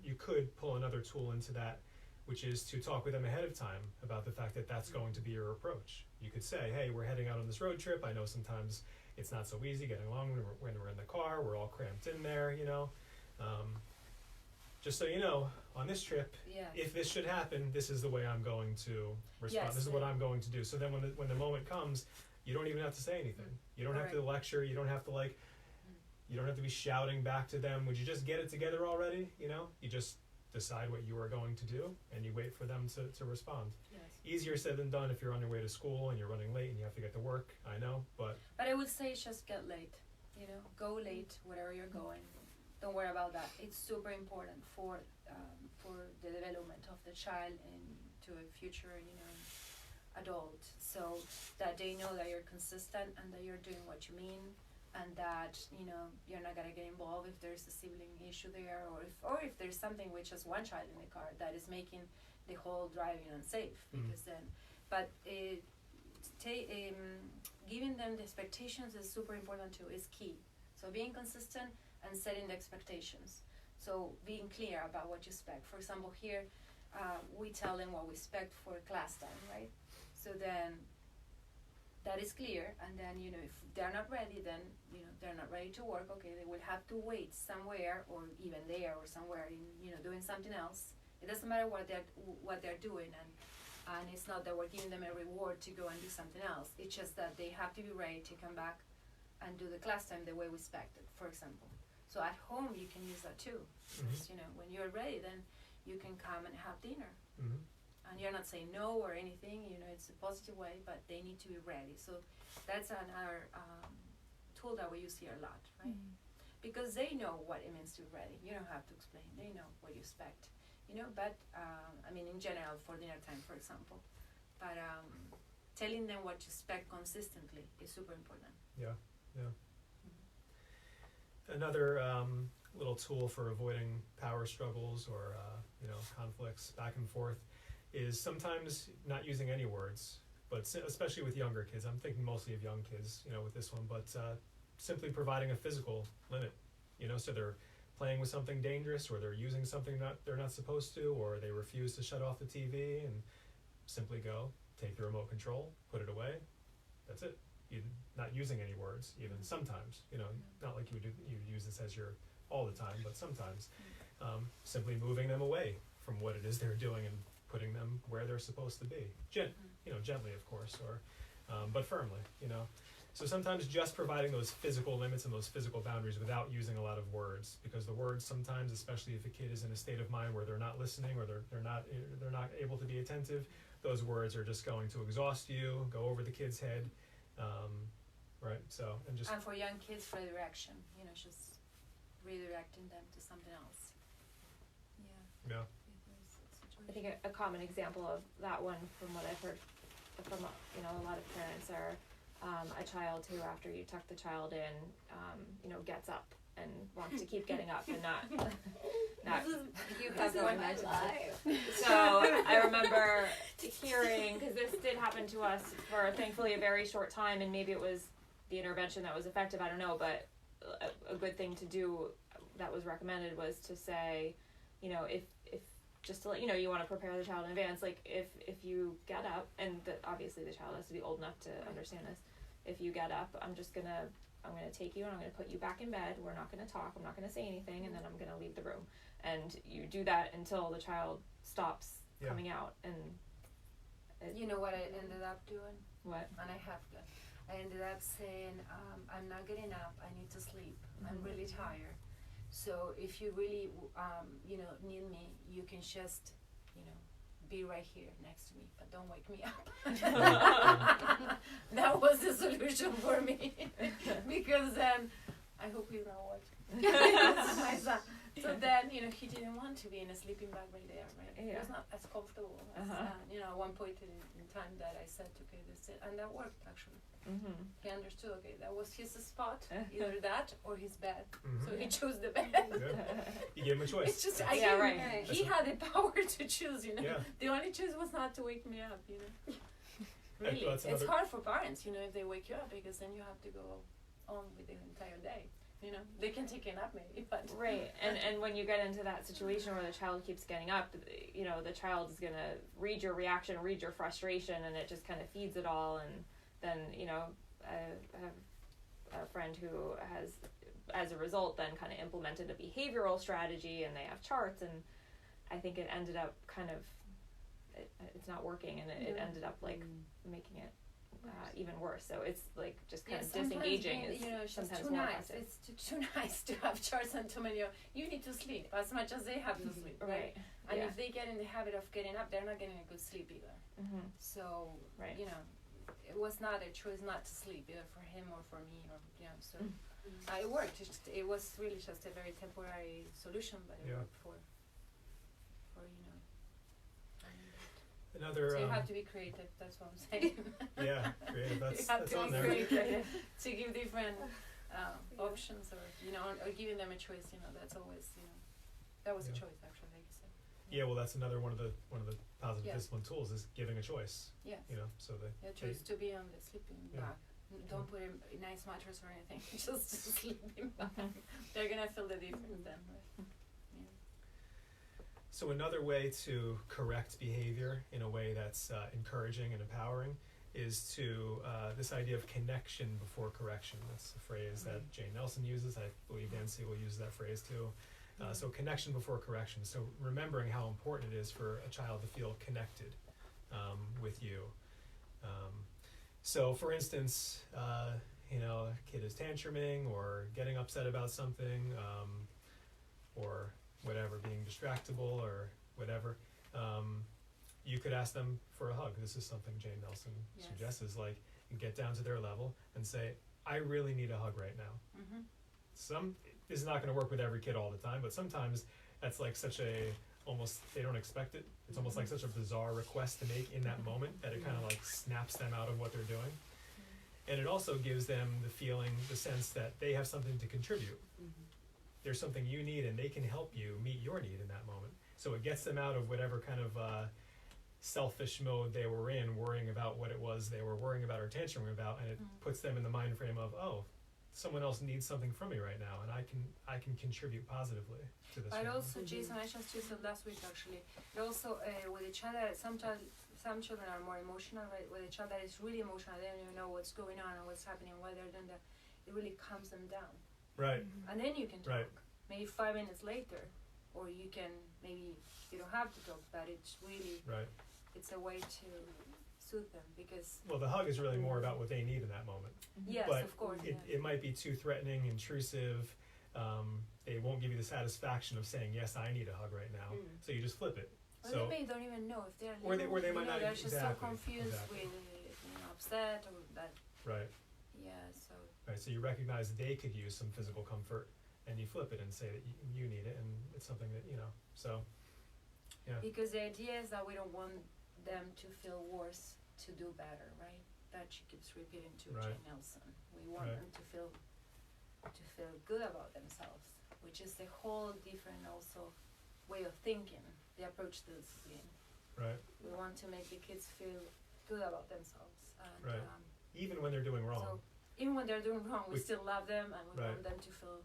You could pull another tool into that, which is to talk with them ahead of time about the fact that that's going to be your approach. You could say, hey, we're heading out on this road trip. I know sometimes it's not so easy getting along when we're in the car. We're all cramped in there, just so you know, on this trip, if this should happen, this is the way I'm going to respond. This is what I'm going to do. So then when the moment comes, you don't even have to say anything. You don't have to lecture. You don't have to you don't have to be shouting back to them. Would you just get it together already? You just decide what you are going to do, and you wait for them to respond. Yes. Easier said than done if you're on your way to school and you're running late and you have to get to work. I know, but I would say just get late. Go late wherever you're going. Don't worry about that. It's super important for the development of the child and to a future, adult, so that they know that you're consistent and that you're doing what you mean, and that you're not gonna get involved if there's a sibling issue there, or if there's something with just one child in the car that is making the whole driving unsafe. Because then, but giving them the expectations is super important too. Is key. So being consistent and setting the expectations. So being clear about what you expect. For example, here we tell them what we expect for class time, right? So then that is clear, and then if they're not ready, then they're not ready to work. Okay, they will have to wait somewhere, or even there, or somewhere in doing something else. It doesn't matter what they're doing, and it's not that we're giving them a reward to go and do something else. It's just that they have to be ready to come back and do the class time the way we expected, for example. So at home you can use that too. Because, when you're ready, then you can come and have dinner. And you're not saying no or anything, it's a positive way, but they need to be ready. So that's another tool that we use here a lot, right? Because they know what it means to be ready. You don't have to explain. They know what you expect. But in general, for dinner time, for example. But telling them what you expect consistently is super important. Yeah. Another little tool for avoiding power struggles or conflicts back and forth is sometimes not using any words, but especially with younger kids. I'm thinking mostly of young kids, with this one, but simply providing a physical limit, so they're playing with something dangerous, or they're using something that they're not supposed to, or they refuse to shut off the TV, and simply go, take the remote control, put it away. That's it. You're not using any words, even sometimes, not like you use this as your all the time, but sometimes simply moving them away from what it is they're doing and putting them where they're supposed to be. Gently, of course, or but firmly, So sometimes just providing those physical limits and those physical boundaries without using a lot of words, because the words sometimes, especially if a kid is in a state of mind where they're not listening or they're not able to be attentive, those words are just going to exhaust you, go over the kid's head, right? So and for young kids, redirection, just redirecting them to something else. Yeah. I think a common example of that one, from what I've heard from a lot of parents, are a child who, after you tuck the child in, gets up and wants to keep getting up and not You have going my into life. So I remember hearing, because this did happen to us for thankfully a very short time, and maybe it was the intervention that was effective, I don't know, but a good thing to do that was recommended was to say, if just to let you want to prepare the child in advance, like if you get up, and obviously the child has to be old enough to understand this, if you get up, I'm gonna take you and I'm gonna put you back in bed, we're not gonna talk, I'm not gonna say anything, and then I'm gonna leave the room. And you do that until the child stops coming out. And you know what I ended up doing? What? And I ended up saying, I'm not getting up, I need to sleep, I'm really tired. So if you really, need me, you can just, be right here next to me, but don't wake me up. That was the solution for me. Because then, I hope you know what. My son. So then, he didn't want to be in a sleeping bag right there, right? Yeah. It was not as comfortable as, at one point in time that I said, okay, this is it. And that worked, actually. He understood, okay, that was his spot, either that or his bed. So he chose the bed. You gave him a choice. It's just, right. He had the power to choose, Yeah. The only choice was not to wake me up, Really, Well, it's hard for parents, if they wake you up, because then you have to go on with the entire day. They can take a nap maybe, but right. And when you get into that situation where the child keeps getting up, the child is gonna read your reaction, read your frustration, and it just kind of feeds it all. And then I have a friend who has, as a result, then kind of implemented a behavioral strategy, and they have charts, and I think it ended up kind of it's not working, and it ended up making it even worse. So it's like just kind of disengaging. It's sometimes too more nice. effective. It's too nice to have charts and too many. You need to sleep as much as they have to sleep, right? And if they get in the habit of getting up, they're not getting a good sleep either. So it was not a choice not to sleep either for him or for me, or So it worked. It was really just a very temporary solution, but it worked for Another So you have to be creative. That's what I'm saying. yeah, creative. you That's have to on be there. creative to give different options, or or giving them a choice. That's always that was a Yeah. choice actually, like you said. Yeah, well, that's another one of the positive Yeah. discipline tools is giving a choice. Yes. So that Yeah, choose to be on the sleeping Yeah. bag. Don't put a nice mattress or anything. Just sleeping bag. They're gonna feel the difference then, right? Yeah. So another way to correct behavior in a way that's encouraging and empowering is to this idea of connection before correction. That's a phrase that Jane Nelsen uses. I believe Nancy will use that phrase too. So connection before correction. So remembering how important it is for a child to feel connected with you. So for instance, a kid is tantruming or getting upset about something, or whatever, being distractible or whatever, you could ask them for a hug. This is something Jane Nelsen Yes. suggests, is like, you get down to their level and say, I really need a hug right now. This is not going to work with every kid all the time, but sometimes that's like such almost, they don't expect it. It's almost like such a bizarre request to make in that moment that it kind of like snaps them out of what they're doing. And it also gives them the sense that they have something to contribute. There's something you need and they can help you meet your need in that moment. So it gets them out of whatever kind of selfish mode they were in, worrying about what it was they were worrying about or tantruming about, and it puts them in the mind frame of, oh, someone else needs something from me right now, and I can contribute positively to this. But right also, Jason, I just used it last week actually. But also, with a child that some children are more emotional, right? With a child that is really emotional, they don't even know what's going on and what's happening, why they're doing that. It really calms them down. Right. And then you can talk. Right. Maybe 5 minutes later, or you don't have to talk. But it's really, Right. it's a way to soothe them because. Well, the hug is really more about what they need in that moment. Yes, But of course. it might be too threatening, intrusive. They won't give you the satisfaction of saying, yes, I need a hug right now. So you just flip it. Well, So they may don't even know if they're. Or they might not They're just exactly, so confused exactly. with upset or that. right. Yeah. So. Right, so you recognize they could use some physical comfort, and you flip it and say that you need it, and it's something that So, yeah, Because the idea is that we don't want them to feel worse to do better, right? That she keeps repeating to Right. Jane Nelsen. We want Right. them to feel good about themselves, which is a whole different also way of thinking, the approach to discipline. right. We want to make the kids feel good about themselves, and Right. Even when they're doing wrong. so even when they're doing wrong, we We- still love them and we Right. want them to feel.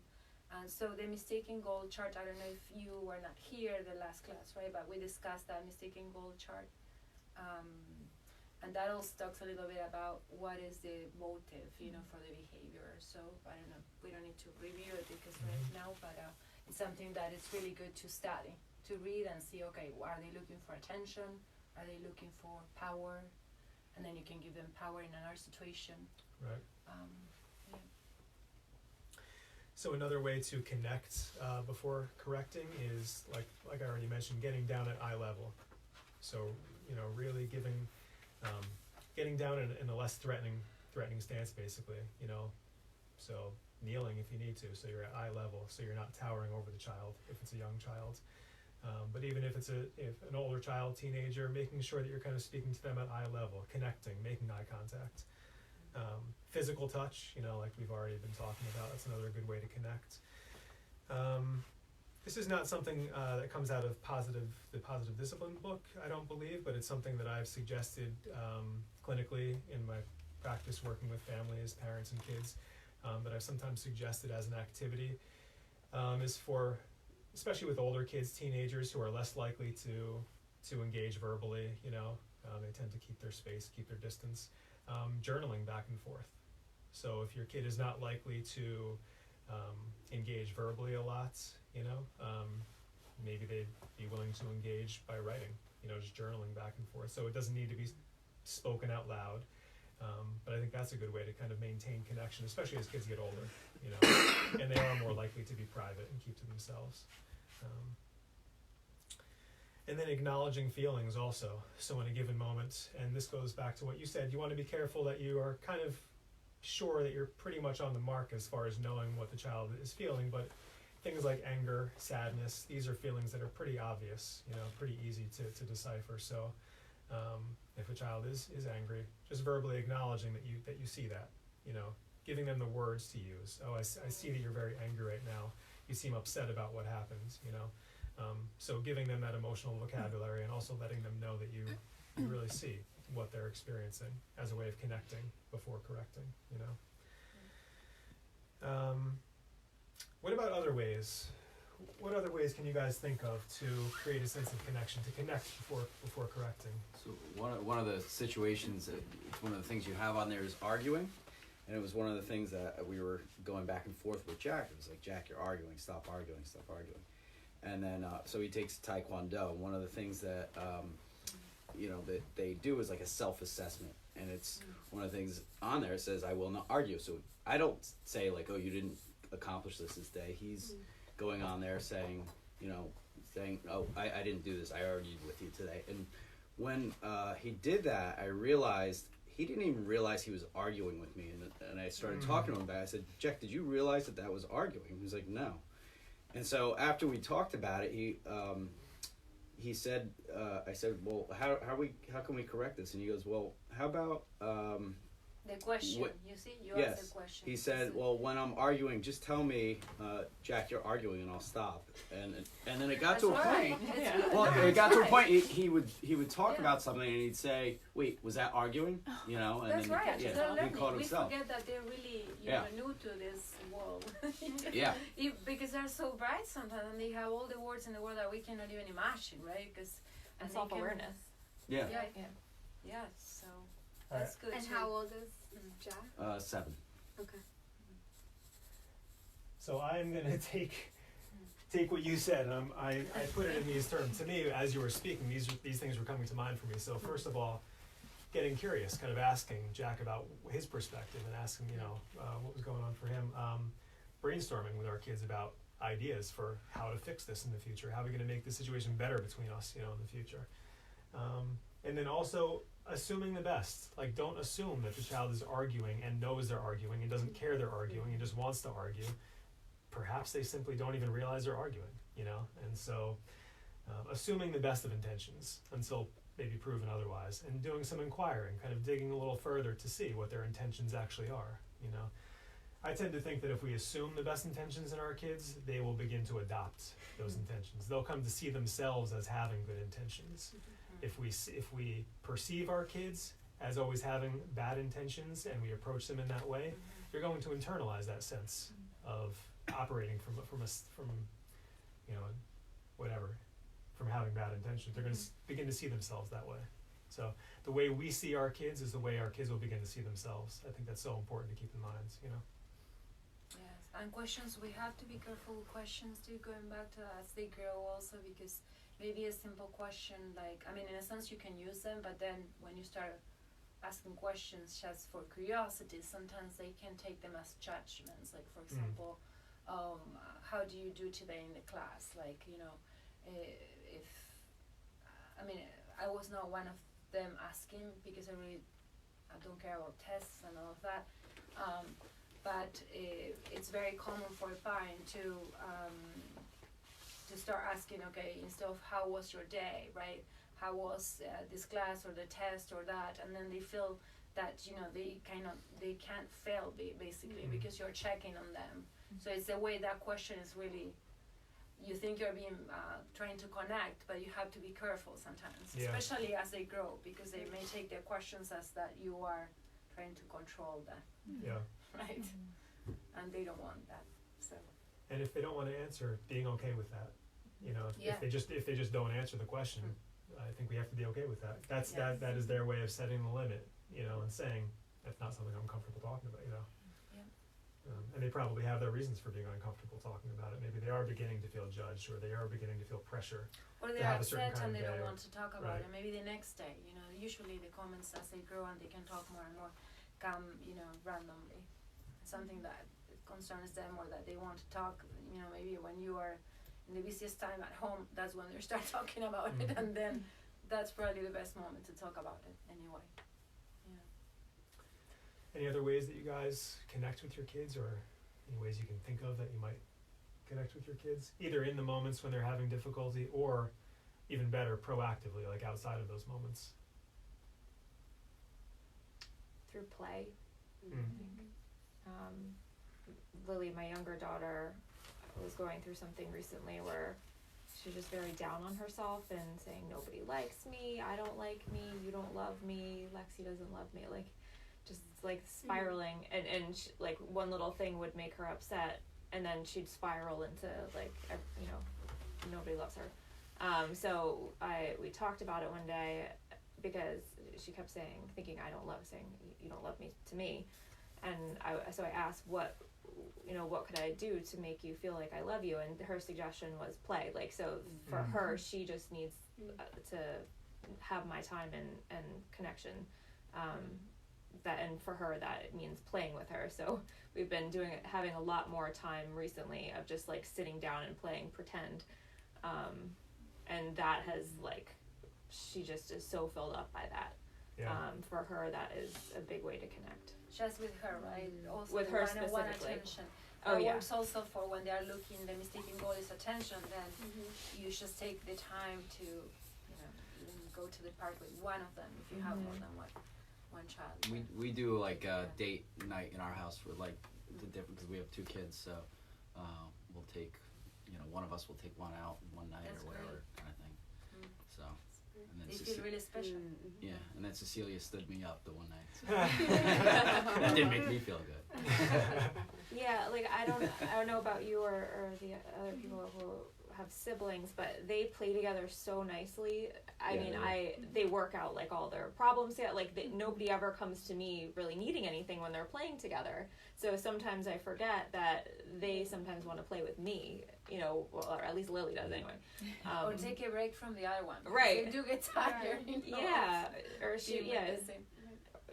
And so the mistaken goal chart, I don't know if you were not here the last class, right? But we discussed that mistaken goal chart. And that also talks a little bit about what is the motive, for the behavior. So I don't know, we don't need to review it because right now, but it's something that is really good to study, to read and see, okay, are they looking for attention? Are they looking for power? And then you can give them power in another situation. Right. Yeah. So another way to connect before correcting is, like I already mentioned, getting down at eye level. So really getting down in a less threatening stance, basically. So kneeling if you need to, so you're at eye level, so you're not towering over the child if it's a young child. But even if it's if an older child, teenager, making sure that you're kind of speaking to them at eye level, connecting, making eye contact. Physical touch, like we've already been talking about, that's another good way to connect. This is not something that comes out of the Positive Discipline book, I don't believe, but it's something that I've suggested clinically in my practice working with families, parents, and kids, that I've sometimes suggested as an activity, is for, especially with older kids, teenagers who are less likely to engage verbally, they tend to keep their space, keep their distance, journaling back and forth. So if your kid is not likely to engage verbally a lot, maybe they'd be willing to engage by writing, just journaling back and forth. So it doesn't need to be spoken out loud, but I think that's a good way to kind of maintain connection, especially as kids get older, and they are more likely to be private and keep to themselves. And then acknowledging feelings also. So in a given moment, and this goes back to what you said, you want to be careful that you are kind of sure that you're pretty much on the mark as far as knowing what the child is feeling, but things like anger, sadness, these are feelings that are pretty obvious, pretty easy to decipher. So If a child is angry, just verbally acknowledging that you see that, giving them the words to use. Oh, I see that you're very angry right now. You seem upset about what happened, so giving them that emotional vocabulary and also letting them know that you really see what they're experiencing as a way of connecting before correcting, What about other ways? What other ways can you guys think of to create a sense of connection, to connect before correcting? So one of the situations, it's one of the things you have on there is arguing, and it was one of the things that we were going back and forth with Jack. It was like, Jack, you're arguing. Stop arguing. Stop arguing. And then so he takes Taekwondo. And one of the things that that they do is like a self-assessment, and it's one of the things on there. It says, I will not argue. So I don't say like, oh, you didn't accomplish this day. He's going on there saying, oh, I didn't do this. I argued with you today. And when he did that, I realized he didn't even realize he was arguing with me. And I started talking to him about it. I said, Jack, did you realize that was arguing? He was like, no. And so after we talked about it, he said, I said, well, how can we correct this? And he goes, well, how about the question, you see, you asked the question. He said, well, when I'm arguing, just tell me, Jack, you're arguing, and I'll stop. And then it got to a point. Well, it got to a point. He would talk about something, and he'd say, wait, was that arguing? And that's then right. he caught himself. We forget that they're really new to this world. Because they're so bright sometimes, and they have all the words in the world that we cannot even imagine, right? And self-awareness. Yeah. So that's good. And how old is Jack? 7. Okay. So I'm going to take what you said, and I put it in these terms. To me, as you were speaking, these things were coming to mind for me. So first of all, getting curious, kind of asking Jack about his perspective and asking, what was going on for him. Brainstorming with our kids about ideas for how to fix this in the future. How are we going to make the situation better between us, in the future? And then also assuming the best. Like, don't assume that the child is arguing and knows they're arguing and doesn't care they're arguing and just wants to argue. Perhaps they simply don't even realize they're arguing, And so assuming the best of intentions until maybe proven otherwise, and doing some inquiring, kind of digging a little further to see what their intentions actually are, I tend to think that if we assume the best intentions in our kids, they will begin to adopt those intentions. They'll come to see themselves as having good intentions. If we perceive our kids as always having bad intentions and we approach them in that way, you're going to internalize that sense of operating from having bad intentions. They're going to begin to see themselves that way. So the way we see our kids is the way our kids will begin to see themselves. I think that's so important to keep in mind, Yes, and questions, we have to be careful with questions too, going back to as they grow also, because maybe a simple question, in a sense you can use them, but then when you start asking questions just for curiosity, sometimes they can take them as judgments. Like, for example, how do you do today in the class? I was not one of them asking, because I don't care about tests and all of that. But it's very common for a parent to start asking, okay, instead of how was your day, right? How was this class or the test or that? And then they feel that, they can't fail basically because you're checking on them. So it's the way that question is really, you think you're being trying to connect, but you have to be careful sometimes, especially as they grow, because they may take their questions as that you are trying to control them. Right? And they don't want that. So. And if they don't want to answer, being okay with that. If they just don't answer the question, I think we have to be okay with that. That is their way of setting the limit, and saying that's not something I'm comfortable talking about, and they probably have their reasons for being uncomfortable talking about it. Maybe they are beginning to feel judged, or they are beginning to feel pressure. Or they're upset and they don't want to talk about it. Maybe the next day, usually the comments as they grow and they can talk more and more come, randomly. Something that concerns them or that they want to talk, maybe when you are in the busiest time at home, that's when they start talking about it, and then that's probably the best moment to talk about it anyway. Any other ways that you guys connect with your kids, or any ways you can think of that you might connect with your kids, either in the moments when they're having difficulty, or even better, proactively, like outside of those moments? through play. Mm. Lily, my younger daughter, was going through something recently where she's just very down on herself and saying, nobody likes me, I don't like me, you don't love me, Lexi doesn't love me, like, just, like, spiraling, and she, like, one little thing would make her upset, and then she'd spiral into, like, you know, nobody loves her. So we talked about it one day, because she kept thinking you don't love me to me, and so I asked what could I do to make you feel like I love you, and her suggestion was play. Like, so for her, she just needs to have my time and connection, and for her that it means playing with her. So we've been having a lot more time recently of just like sitting down and playing pretend, and that has, like, she just is so filled up by that. For her, that is a big way to connect. Just with her, right? Also With her one specifically. attention. Oh, yeah. Works also for when they are looking, the mistaken goal is attention, then you should take the time to, you know, go to the park with one of them if you have more than one child. We do like a date night in our house for like the different, because we have 2 kids, so we'll take, you know, one of us will take one out one night. That's or whatever great. kind of thing. So. And then They feel really special. Yeah, and then Cecilia stood me up the one night. So. That didn't make me feel good. Yeah, like I don't know about you or the other people who have siblings, but they play together so nicely. I mean, they work out like all their problems together. Like nobody ever comes to me really needing anything when they're playing together. So sometimes I forget that they sometimes want to play with me. You know, or at least Lily does anyway. Or take a break from the other one. Right. They do get tired. You know? Yeah, or she, Yeah.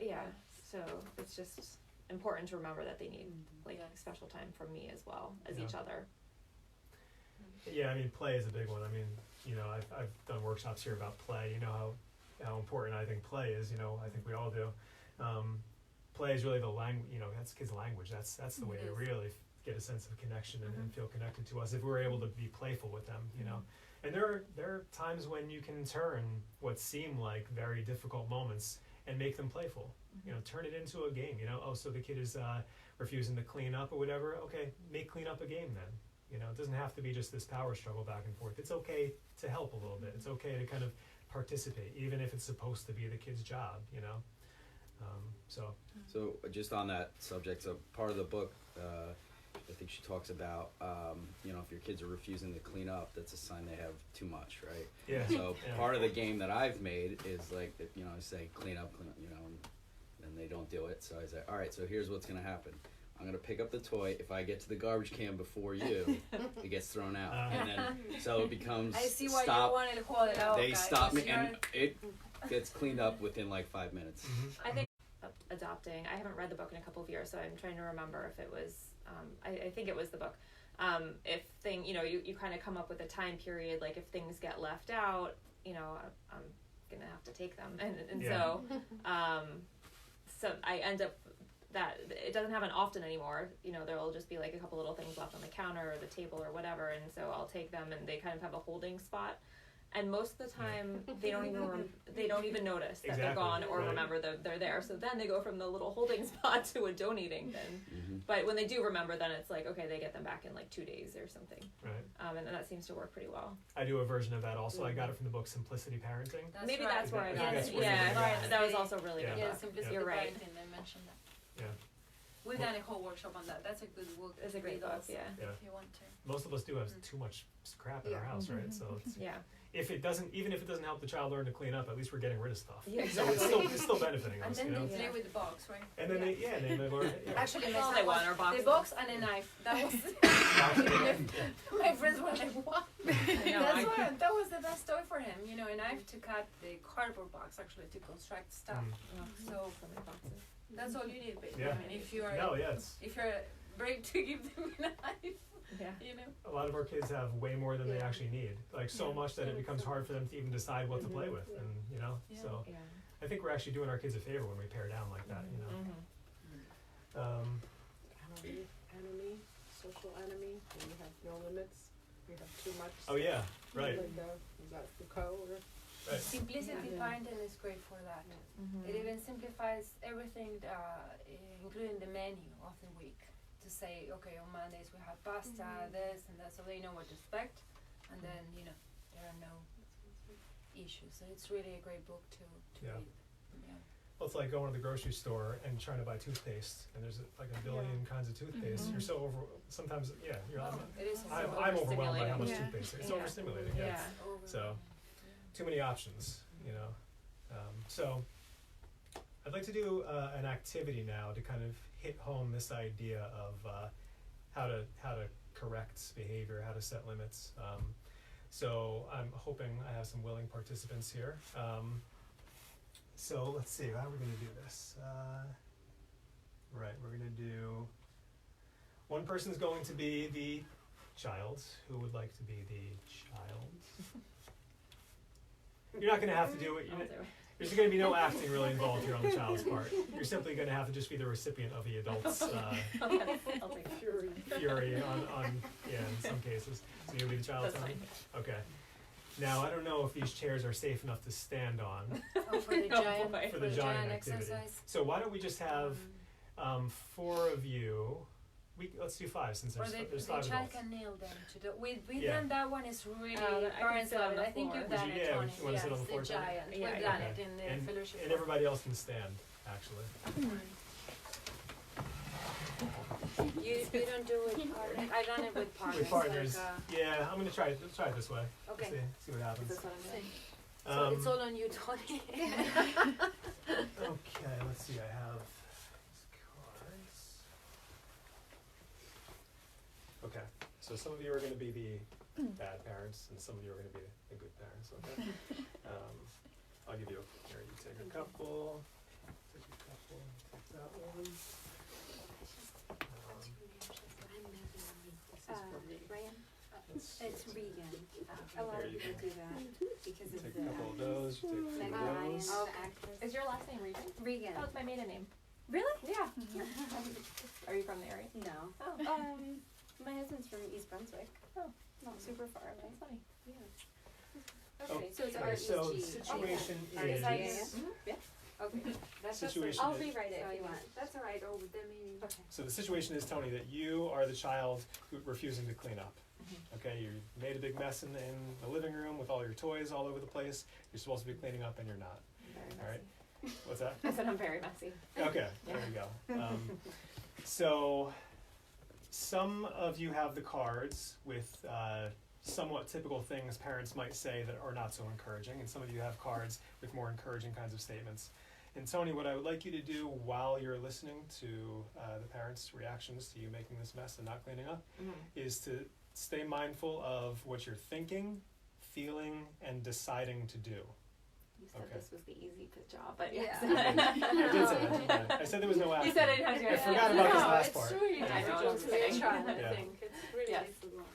yeah. So it's just important to remember that they need like Yes. special time from me as well as Yeah. each other. Yeah, I mean, play is a big one. I mean, you know, I've done workshops here about play. You know how important I think play is. You know, I think we all do. Play is really the language. You know, that's kids' language. That's the way to really get a sense of connection and feel connected to us if we're able to be playful with them. You know, and there are times when you can turn what seem like very difficult moments and make them playful. You know, turn it into a game. You know, oh, so the kid is refusing to clean up or whatever. Okay, make clean up a game then. You know, it doesn't have to be just this power struggle back and forth. It's okay to help a little bit. It's okay to kind of participate, even if it's supposed to be the kid's job, you know? So just on that subject, so part of the book, I think she talks about, you know, if your kids are refusing to clean up, that's a sign they have too much, right? Yeah. So part of the game that I've made is like, you know, I say clean up, you know, and they don't do it. So I say, all right, so here's what's going to happen. I'm going to pick up the toy. If I get to the garbage can before you, it gets thrown out. And then, so it becomes, I see why you wanted to hold it out, they guys. stop me, and it gets cleaned up within like 5 minutes. I think adopting, I haven't read the book in a couple of years, so I'm trying to remember if it was, I think it was the book. If you know, you kind of come up with a time period, like if things get left out, you know, I'm going to have to take them. And so I end up, that it doesn't happen often anymore. You know, there'll just be like a couple little things left on the counter or the table or whatever, and so I'll take them, and they kind of have a holding spot. And most of the time, they don't even notice that they're gone or remember that they're there. So then they go from the little holding spot to a donating bin. But when they do remember, then it's like, okay, they get them back in like 2 days or something. Right. And that seems to work pretty well. I do a version of that also. I got it from the book Simplicity Parenting. Maybe that's where I got it. where you got Yeah, it. that was also really good. Yeah, Simplicity You're right. Parenting, they mentioned that. Yeah. We've done a whole workshop on that. That's a good book. It's a great Read book, also, yeah. If you want to. Most of us do have too much crap in our house, right? So it's, Yeah. even if it doesn't help the child learn to clean up, at least we're getting rid of stuff. Yeah, So it's still benefiting And us, then you know. they play with the box, right? And then they learn. Yeah. Actually, my All son they want was are boxes. the box and a knife. That was my friends were like, "What?" That was the best toy for him. You know, a knife to cut the cardboard box, actually to construct stuff. So that's all you need, baby. Yeah. I mean, if you're if you're brave to give them a knife, you know. A lot of our kids have way more than they actually need, like so much that it becomes hard for them to even decide what to play with, and you know. So I think we're actually doing our kids a favor when we pare down like that, you know. Enemy, social enemy, when you have no limits, you have too much. Oh yeah, right. Like is that Foucault or? Right. Simplicity parenting is great for that. Mm-hmm. It even simplifies everything, including the menu of the week. To say, okay, on Mondays we have pasta, this and that, so they know what to expect, and then there are no issues. So it's really a great book to Yeah. read. Yeah. Well, it's like going to the grocery store and trying to buy toothpaste, and there's like a billion kinds of toothpaste. You're so Mm-hmm. It is I'm overwhelmed by how much Yeah. toothpaste. It's Yeah. overstimulating. Yeah. Yeah. So, too many options, so I'd like to do an activity now to kind of hit home this idea of how to correct behavior, how to set limits. So I'm hoping I have some willing participants here. So let's see, how are we going to do this? Right, we're going to do, one person's going to be the child. Who would like to be the child? You're not going to have to do it. There's going to be no acting really involved here on the child's part. You're simply going to have to just be the recipient of the adult's I'll take that. fury on in some cases. So you'll be the child, That's Tony? fine. Okay. Now, I don't know if these chairs are safe enough to stand on Oh, for the Oh, giant, boy. for the giant exercise. activity. So why don't we just have 4 of you? Let's do 5 since Or there's the 5 child adults. can kneel them to do. We've Yeah. done that one. Is really I can parents sit love on it. the I think floor. you've Would done you- it, yeah, Tony. you wanna sit on the floor, the Tony? giant. Yeah, We've yeah. done Okay. it in the And fellowship. and everybody else can stand, actually. You don't do it. I done it with partners. With partners. Like, Yeah, I'm gonna try it. Let's try it this way. okay. See what happens. That's what I'm saying. So it's all on you, Tony. Okay, let's see. I have these cards. Okay, so some of you are going to be the bad parents, and some of you are going to be the good parents. Okay. I'll give you. Here, you take a couple. Take a couple. Take that one. Ryan? Let's It's see. Regan. A There lot of you people go. do that because You of take the a couple of those. You take Meg a Ryan, couple of those. the actress. Is your last name Regan? Regan. Oh, it's my maiden name. Really? Yeah. Are you from the area? No. Oh, My husband's from East Brunswick. Oh. Not super far away. that's funny. Yeah. Oh, Okay, so it's Okay, so the REG. situation Okay. is. REG. Yeah. Okay. That's just Situation I'll is- rewrite it So if you yeah, want. that's all right. Over the meeting. Okay. So the situation is, Tony, that you are the child who refusing to clean up. Okay, you made a big mess in the living room with all your toys all over the place. You're supposed to be cleaning up and you're not. Very All right. messy. What's that? I said I'm very messy. Okay, there you go. So some of you have the cards with somewhat typical things parents might say that are not so encouraging, and some of you have cards with more encouraging kinds of statements. And Tony, what I would like you to do while you're listening to the parents' reactions to you making this mess and not cleaning up is to stay mindful of what you're thinking, feeling, and deciding to do. You said Okay. this was the easy job, but Yeah. yes. I did say that. I said there was no action. You said it has your. I forgot about this No, last it's part. true. You I did know, it I'm to kidding. the child. I Yeah. think it's really Yes. easy to learn.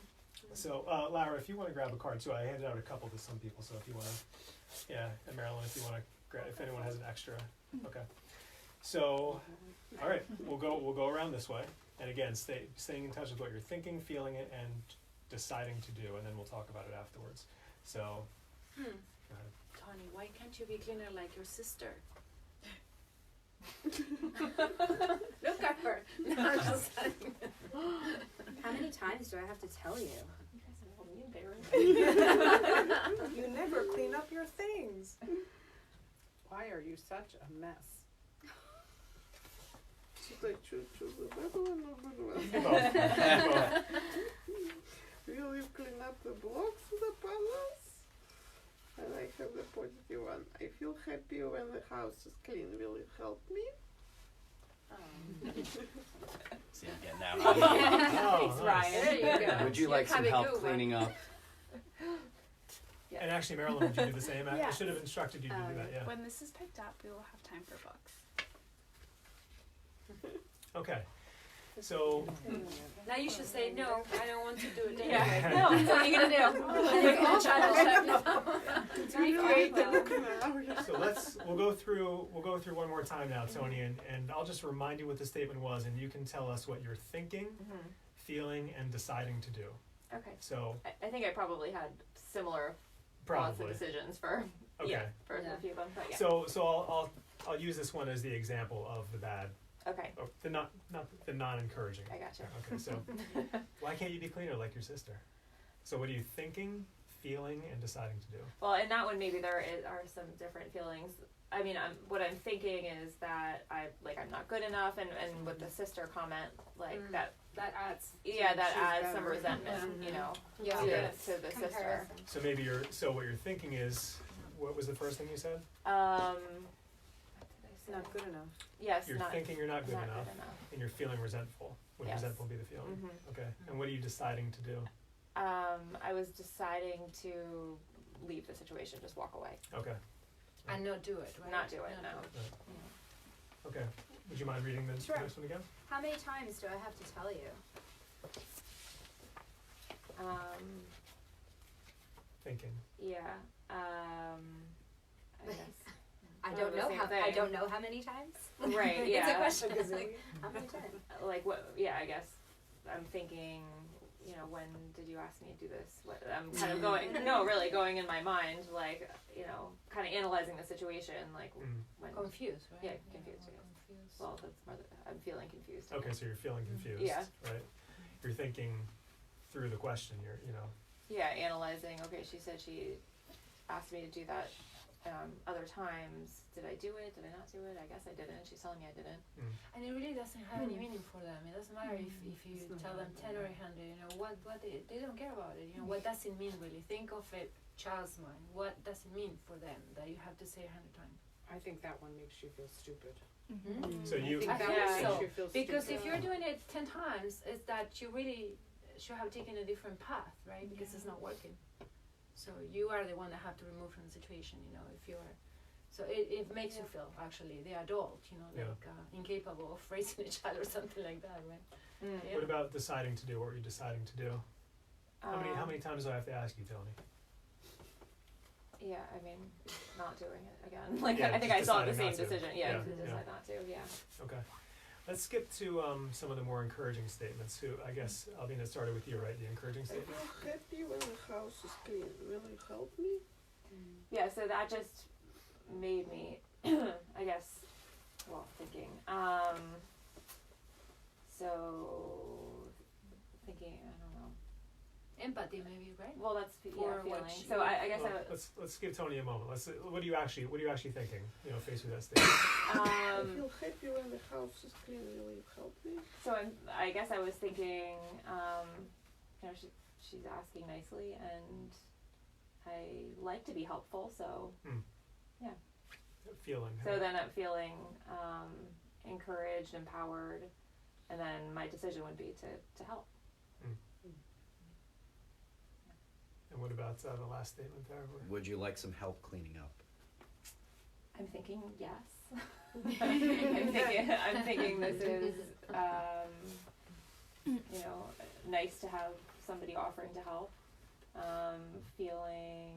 So, Lara, if you want to grab a card too, I handed out a couple to some people. So if you want to, yeah, and Marilyn, if you want to grab, if anyone has an extra, okay. So, all right, we'll go around this way, and again, staying in touch with what you're thinking, feeling it, and deciding to do, and then we'll talk about it afterwards. So, go ahead. Tony, why can't you be cleaner like your sister? Look at her. No, I'm just saying. How many times do I have to tell you? You guys are all mean parents. You never clean up your things. Why are you such a mess? Should I choose the better one or the better one? Both. Will you clean up the blocks of the panels? And I have the positive one. I feel happy when the house is clean. Will it help me? See, I'm getting that Oh, Thanks, nice. Ryan. There you go. Would you like some Have a help good one. cleaning up? And actually, Marilyn, would you do the same? I Yes. should have instructed you to do that. Yeah. When this is picked up, we will have time for books. Okay. So, Now you should say no. I don't want to do it. Yeah. Anyway. No, what are you gonna do? All child To recreate the look now. so we'll go through one more time now, Tony, and I'll just remind you what the statement was, and you can tell us what you're thinking, feeling, and deciding to do. Okay. So I think I probably had similar thoughts probably. and decisions for Okay. Yeah, for Yeah. a few of them, but yeah. So I'll use this one as the example of the bad, Okay, or the not the non-encouraging. I gotcha. Okay, so why can't you be cleaner like your sister? So what are you thinking, feeling, and deciding to do? Well, in that one, maybe there are some different feelings. I mean, what I'm thinking is that I'm not good enough, and with the sister comment, like that adds. that She's adds some better. resentment, Mhm. you know, Yeah. Okay. to the sister. Comparison. So maybe what you're thinking is, what was the first thing you said? What did I say? Not good enough. Yes, You're not thinking you're not good not enough, good enough. and you're feeling resentful. Would Yes. resentful be the feeling? Mhm. Okay. And what are you deciding to do? I was deciding to leave the situation, just walk away, Okay. And not do it, right? not do it. No. Okay. Would you mind reading the Sure. next one again? How many times do I have to tell you? Thinking. Yeah. I guess. I Well, don't the know same how. I thing. don't know how many times. Right. It's Yeah. a question. Like, how many times? Like what? Yeah. I guess I'm thinking. You know, when did you ask me to do this? What I'm kind of going. No, really going in my mind, like kind of analyzing the situation, like Mm. when. Confused, right? Yeah, confused, yes. Confused. Well, that's more. I'm feeling confused. Okay, so you're feeling confused. Yeah. Right. You're thinking through the question. Yeah, analyzing. Okay, she said she asked me to do that other times. Did I do it? Did I not do it? I guess I didn't. She's telling me I didn't. And it really doesn't have any meaning for them. It doesn't matter if you It's not tell them 10 or 100, what they don't care about it. What does it mean really? Think of a child's mind. What does it mean for them that you have to say 100 times? I think that one makes you feel stupid. So you. I think I that think one so, makes you feel Because stupid. if you're doing it 10 times, it's that you really should have taken a different path, right? Because it's not working. So you are the one that have to remove from the situation, if you're. So it makes you feel, actually, the adult, Yeah. incapable of raising a child or something like that, right? Yeah. What about deciding to do? What were you deciding to do? How many times do I have to ask you, Tony? Yeah, I mean, not doing it again. Like Yeah, I think just I saw the deciding same not to. decision. Yeah, Yeah, to yeah. decide not to. Yeah. Okay. Let's skip to some of the more encouraging statements. I guess, Albina, started with you, right? The encouraging I statement? feel happy when the house is clean. Will you help me? Yeah. So that just made me, I guess, thinking. So thinking. I don't know. Empathy, maybe, right? Well, that's For feeling. what So I guess Well, I would. let's give Tony a moment. What are you actually thinking? Faced with that statement. I feel happy when the house is clean. Will you help me? So I guess I was thinking, she's asking nicely, and I like to be helpful. So Feeling. so then I'm feeling encouraged, empowered, and then my decision would be to help. And what about the last statement there? Would you like some help cleaning up? I'm thinking yes. I'm thinking this is nice to have somebody offering to help. Feeling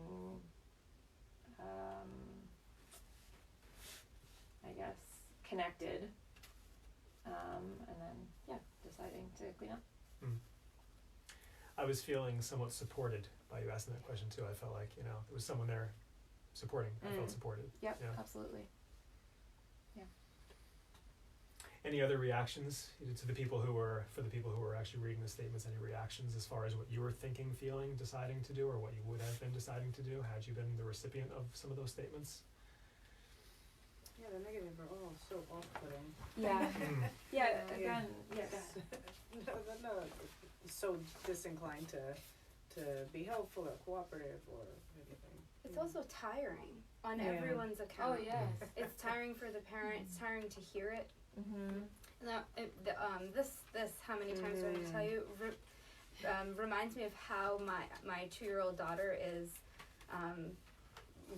I guess connected. And then deciding to clean up. I was feeling somewhat supported by you asking that question too. I felt like there was someone there supporting. I felt supported. Yep, Yeah. absolutely. Any other reactions for the people who were actually reading the statements? Any reactions as far as what you were thinking, feeling, deciding to do, or what you would have been deciding to do had you been the recipient of some of those statements? Yeah, the negative are all so off-putting. Yeah. Yeah. Again. No. So disinclined to be helpful or cooperative or anything. It's also tiring on Yeah. everyone's account. Oh, yes. It's tiring for the parent. It's tiring to hear it. Mm-hmm. Now, this how many times do I have to tell you? Reminds me of how my 2-year-old daughter is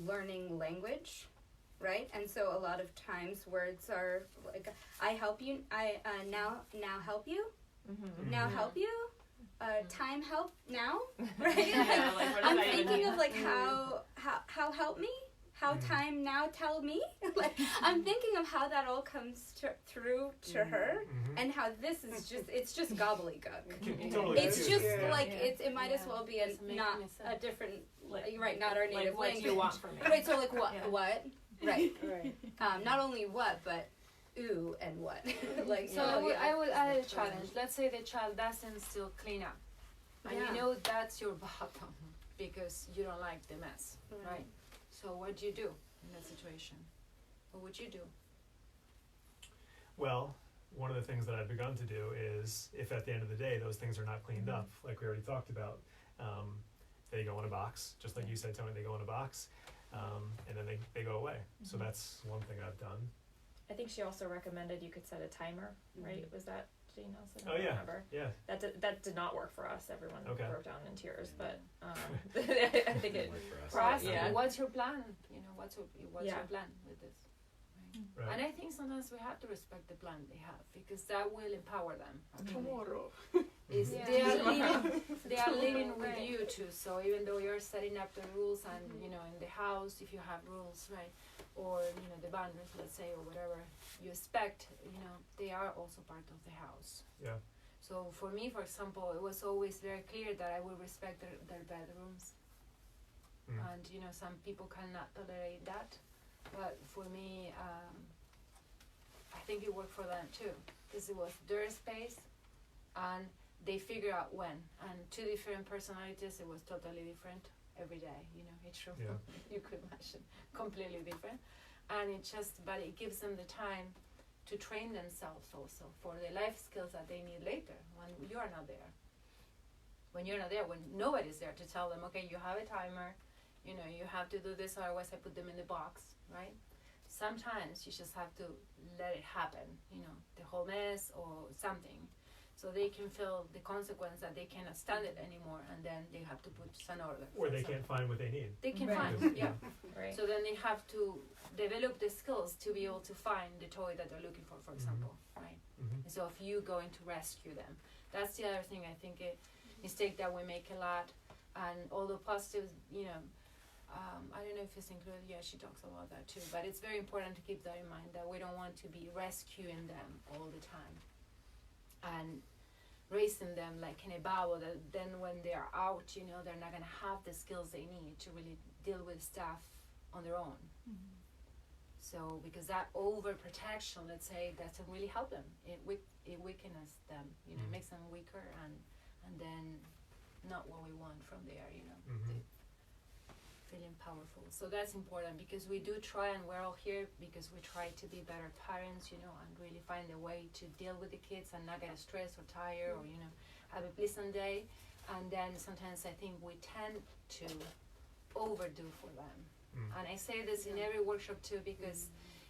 learning language, right? And so a lot of times words are like, I help you. I now help you. Mm-hmm. Now help you. Time help now, right? Yeah, like, what does I'm that even thinking mean? of like how help me. how time now tell me? Like, I'm thinking of how that all comes through to her, and how this is it's just gobbledygook. Totally It's confusing, just yeah. like it might as well be Doesn't make not any a sense. different Like, right, not our native like what language. do you want from me? Right, so like what Yeah. what? Right. Right. Not only what, but ooh and what. Like So I would add a challenge. Let's say the child doesn't still clean up, and Yeah. you know that's your bottom because you don't like the mess, right? So what do you do in that situation? What would you do? Well, one of the things that I've begun to do is, if at the end of the day those things are not cleaned up, like we already talked about, they go in a box, just like you said, Tony, they go in a box, and then they go away. So that's one thing I've done. I think she also recommended you could set a timer, right? Was that Jane Nelsen? Oh, I don't yeah. remember. Yeah. That did not work for us. Everyone Okay. broke down in tears, but I think it. Work for us. For us, Yeah. what's your plan? You know, what's Yeah. your plan with this? Right. And I think sometimes we have to respect the plan they have because that will empower them. Actually. Tomorrow. Is Yeah. they are living with you too. So even though you're setting up the rules and you know in the house if you have rules, right, or you know the boundaries, let's say, or whatever you expect, you know they are also part of the house. Yeah. So for me, for example, it was always very clear that I will respect their bedrooms, and you know some people cannot tolerate that, but for me, I think it worked for them too because it was their space, and they figure out when. And two different personalities, it was totally different every day. You know, each room Yeah. you could imagine completely different, and but it gives them the time to train themselves also for the life skills that they need later when you are not there. When you're not there, when nobody's there to tell them, okay, you have a timer, you know, you have to do this, otherwise I put them in the box, right? Sometimes you just have to let it happen, you know, the whole mess or something, so they can feel the consequence that they cannot stand it anymore, and then they have to put some order. Or they can't find what they need. They can Right. find, yeah. Right. So then they have to develop the skills to be able to find the toy that they're looking for example, right? Mm-hmm. So if you going to rescue them, that's the other thing I think a mistake that we make a lot, and although positive, you know, I don't know if it's included. Yeah, she talks about that too. But it's very important to keep that in mind that we don't want to be rescuing them all the time, and raising them like in a bubble. That then when they are out, you know, they're not gonna have the skills they need to really deal with stuff on their own. So because that overprotection, let's say, doesn't really help them. It weakens them. You know, it makes them weaker, and then not what we want from there. You know, Mhm. feeling powerful. So that's important because we do try, and we're all here because we try to be better parents, you know, and really find a way to deal with the kids and not get stressed or tired or, you know, have a pleasant day. And then sometimes I think we tend to overdo for them. And I say this in every workshop too because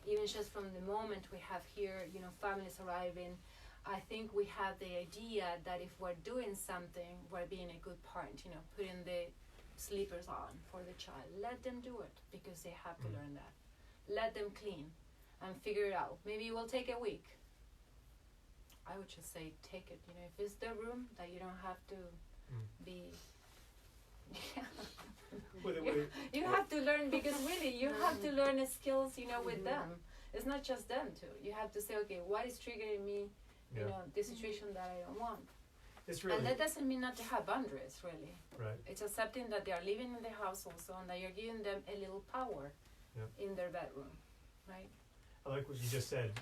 even just from the moment we have here, you know, families arriving, I think we have the idea that if we're doing something, we're being a good parent, you know, putting the sleepers on for the child. Let them do it because they have to learn that. Let them clean and figure it out. Maybe it will take a week. I would just say take it. You know, if it's the room that you don't have to be. You have to learn because really you have to learn the skills, you know, with them. It's not just them too. You have to say, okay, what is triggering me? You know, the situation that I don't want. It's really And that doesn't mean not to have boundaries, really. right. It's accepting that they are living in the house also and that you're giving them a little power in their bedroom, right? I like what you just said.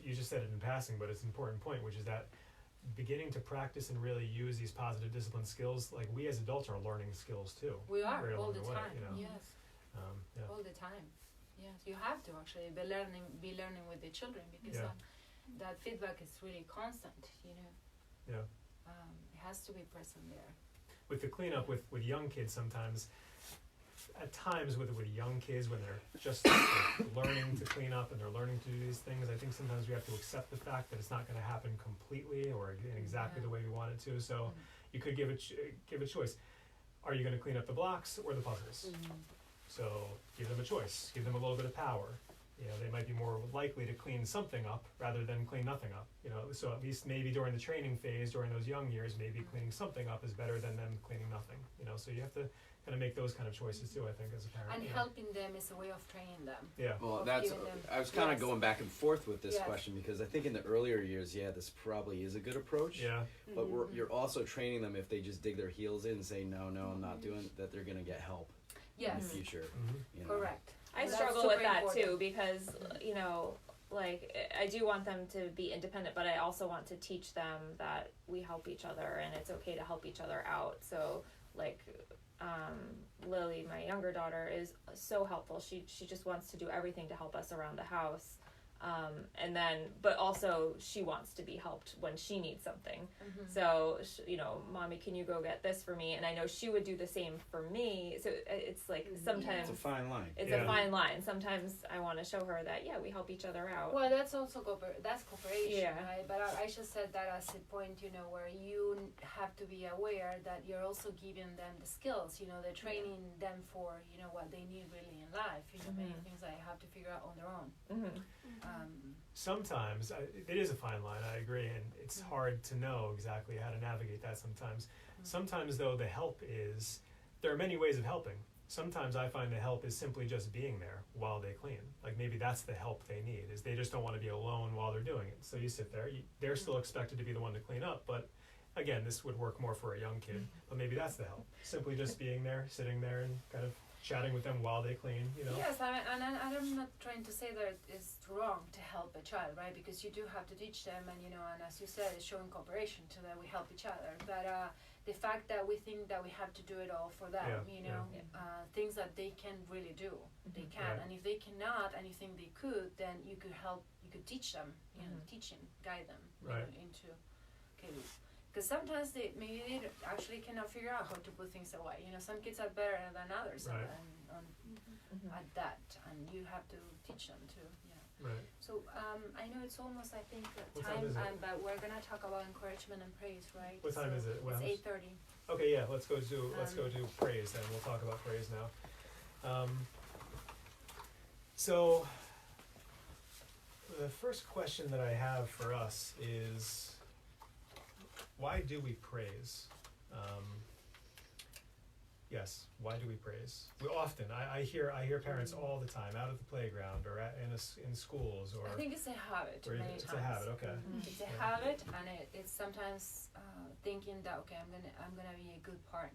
You just said it in passing, but it's an important point, which is that beginning to practice and really use these positive discipline skills, like we as adults are learning skills too. We are Very all along the the way, time. you know. Yes, Yeah. all the time. Yes, you have to actually be learning with the children because that feedback is really constant. You know. Yeah. It has to be present there. With the cleanup with young kids, sometimes at times with young kids when they're just learning to clean up and they're learning to do these things, I think sometimes we have to accept the fact that it's not going to happen completely or in exactly the way we want it to. So you could give a choice. Are you going to clean up the blocks or the puzzles? So give them a choice. Give them a little bit of power. they might be more likely to clean something up rather than clean nothing up. So at least maybe during the training phase, during those young years, maybe cleaning something up is better than them cleaning nothing. So you have to kind of make those kind of choices too, I think, as a parent. And helping them is a way of training them. Yeah. Well, Of that's. giving them- I was kind of yes. going back and forth with this Yes. question because I think in the earlier years, this probably is a good approach. Yeah. But you're also training them if they just dig their heels in and say no, I'm not doing that. They're gonna get help in Yes, the future. Mm-hmm. correct. I That's struggle super with that important. too because like I do want them to be independent, but I also want to teach them that we help each other and it's okay to help each other out. So like Lily, my younger daughter, is so helpful. She just wants to do everything to help us around the house. And then, but also she wants to be helped when she needs something. So, Mommy, can you go get this for me? And I know she would do the same for me. So it's like sometimes It's a fine line. it's Yeah. a fine line. Sometimes I want to show her that, we help each other out. Well, that's also that's cooperation, Yeah. right? But I just said that as a point, where you have to be aware that you're also giving them the skills, they're training them for, what they need really in life, many things that they have to figure out on their own. Mm-hmm. Sometimes it is a fine line, I agree, and it's hard to know exactly how to navigate that sometimes. Sometimes, though, the help is, there are many ways of helping. Sometimes I find the help is simply just being there while they clean. Like maybe that's the help they need, is they just don't want to be alone while they're doing it. So you sit there, they're still expected to be the one to clean up, but again, this would work more for a young kid, but maybe that's the help. Simply just being there, sitting there and kind of chatting with them while they clean, Yes, and I'm not trying to say that it's wrong to help a child, right? Because you do have to teach them, and and as you said, it's showing cooperation to that we help each other. But the fact that we think that we have to do it all for them, things that they can really do, they can. Right. And if they cannot, and you think they could, then you could help. You could teach them, teaching, guide them, Right. into because sometimes they actually cannot figure out how to put things away. Some kids are better than others Right. at that, and you have to teach them to. Right. So I know it's almost I think What time is it? but we're gonna talk about encouragement and praise, right? What time is it? It's 8:30. Okay, yeah, let's go do praise then. We'll talk about praise now. So the first question that I have for us is, why do we praise? Yes, why do we praise? We often, I hear parents all the time out at the playground or in schools or. I think it's a habit or many it's times. a habit, okay. It's a habit, and it's sometimes thinking that I'm gonna be a good parent.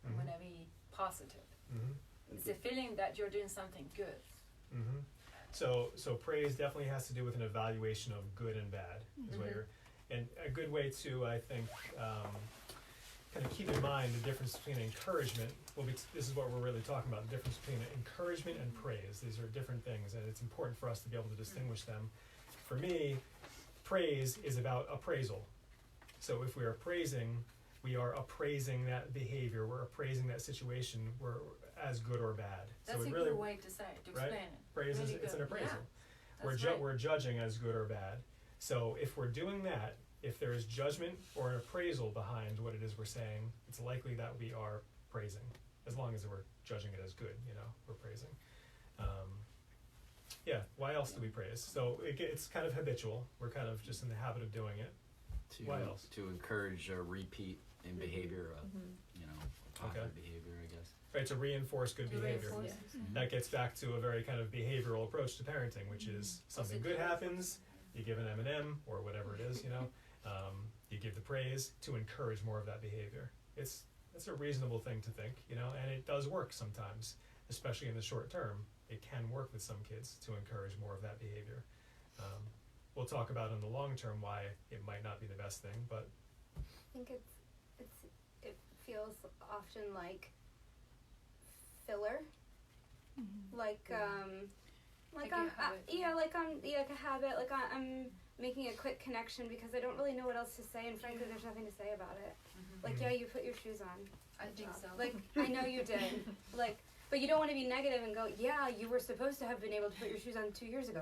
I'm gonna be positive. Mm-hmm. It's a feeling that you're doing something good. Mm-hmm. So praise definitely has to do with an evaluation of good and bad. Is what you're, and a good way to, I think, kind of keep in mind the difference between encouragement. This is what we're really talking about, the difference between encouragement and praise. These are different things, and it's important for us to be able to distinguish them. For me, praise is about appraisal. So if we are praising, we are appraising that behavior, we're appraising that situation, we're as good or bad. That's so a really, good way to say it, to explain it. praise Really is it's an good. appraisal. Yeah, that's right. We're judging as good or bad. So if we're doing that, if there is judgment or an appraisal behind what it is we're saying, it's likely that we are praising, as long as we're judging it as good, we're praising. Why else do we praise? So it's kind of habitual. We're kind of just in the habit of doing it. Why else? To encourage a repeat in behavior, positive behavior, I guess. Right, to reinforce good behavior. That gets back to a very kind of behavioral approach to parenting, which is something good happens, you give an M&M or whatever it is, you give the praise to encourage more of that behavior. It's a reasonable thing to think, and it does work sometimes, especially in the short term. It can work with some kids to encourage more of that behavior. We'll talk about in the long term why it might not be the best thing, but I think it feels often like filler, like a habit. like a habit. Like I'm making a quick connection because I don't really know what else to say, and frankly, there's nothing to say about it. Like, yeah, you put your shoes on. I think so. Like, I know you did. But you don't want to be negative and go, yeah, you were supposed to have been able to put your shoes on 2 years ago.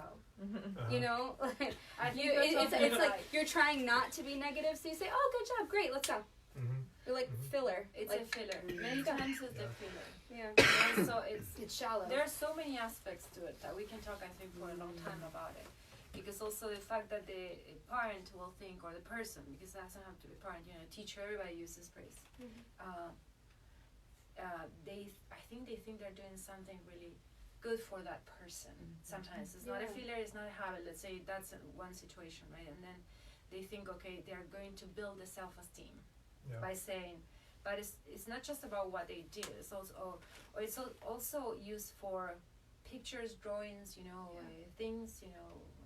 I think it's that's like you're trying not to be negative, so you say, oh, good job, great, let's go. They're like Mhm. filler. It's like, a filler. Many times it's a Yeah. filler. yeah. And so It's shallow. there are so many aspects to it that we can talk, I think, for a long time about it. Because also the fact that the parent will think, or the person, because it doesn't have to be parent, teacher, everybody uses praise. I think they think they're doing something really good for that person. Sometimes it's not a Yeah. filler, it's not a habit. Let's say that's one situation, right? And then they think, okay, they are going to build the self-esteem Yeah. by saying, but it's not just about what they do. It's also, or it's also used for pictures, drawings, things,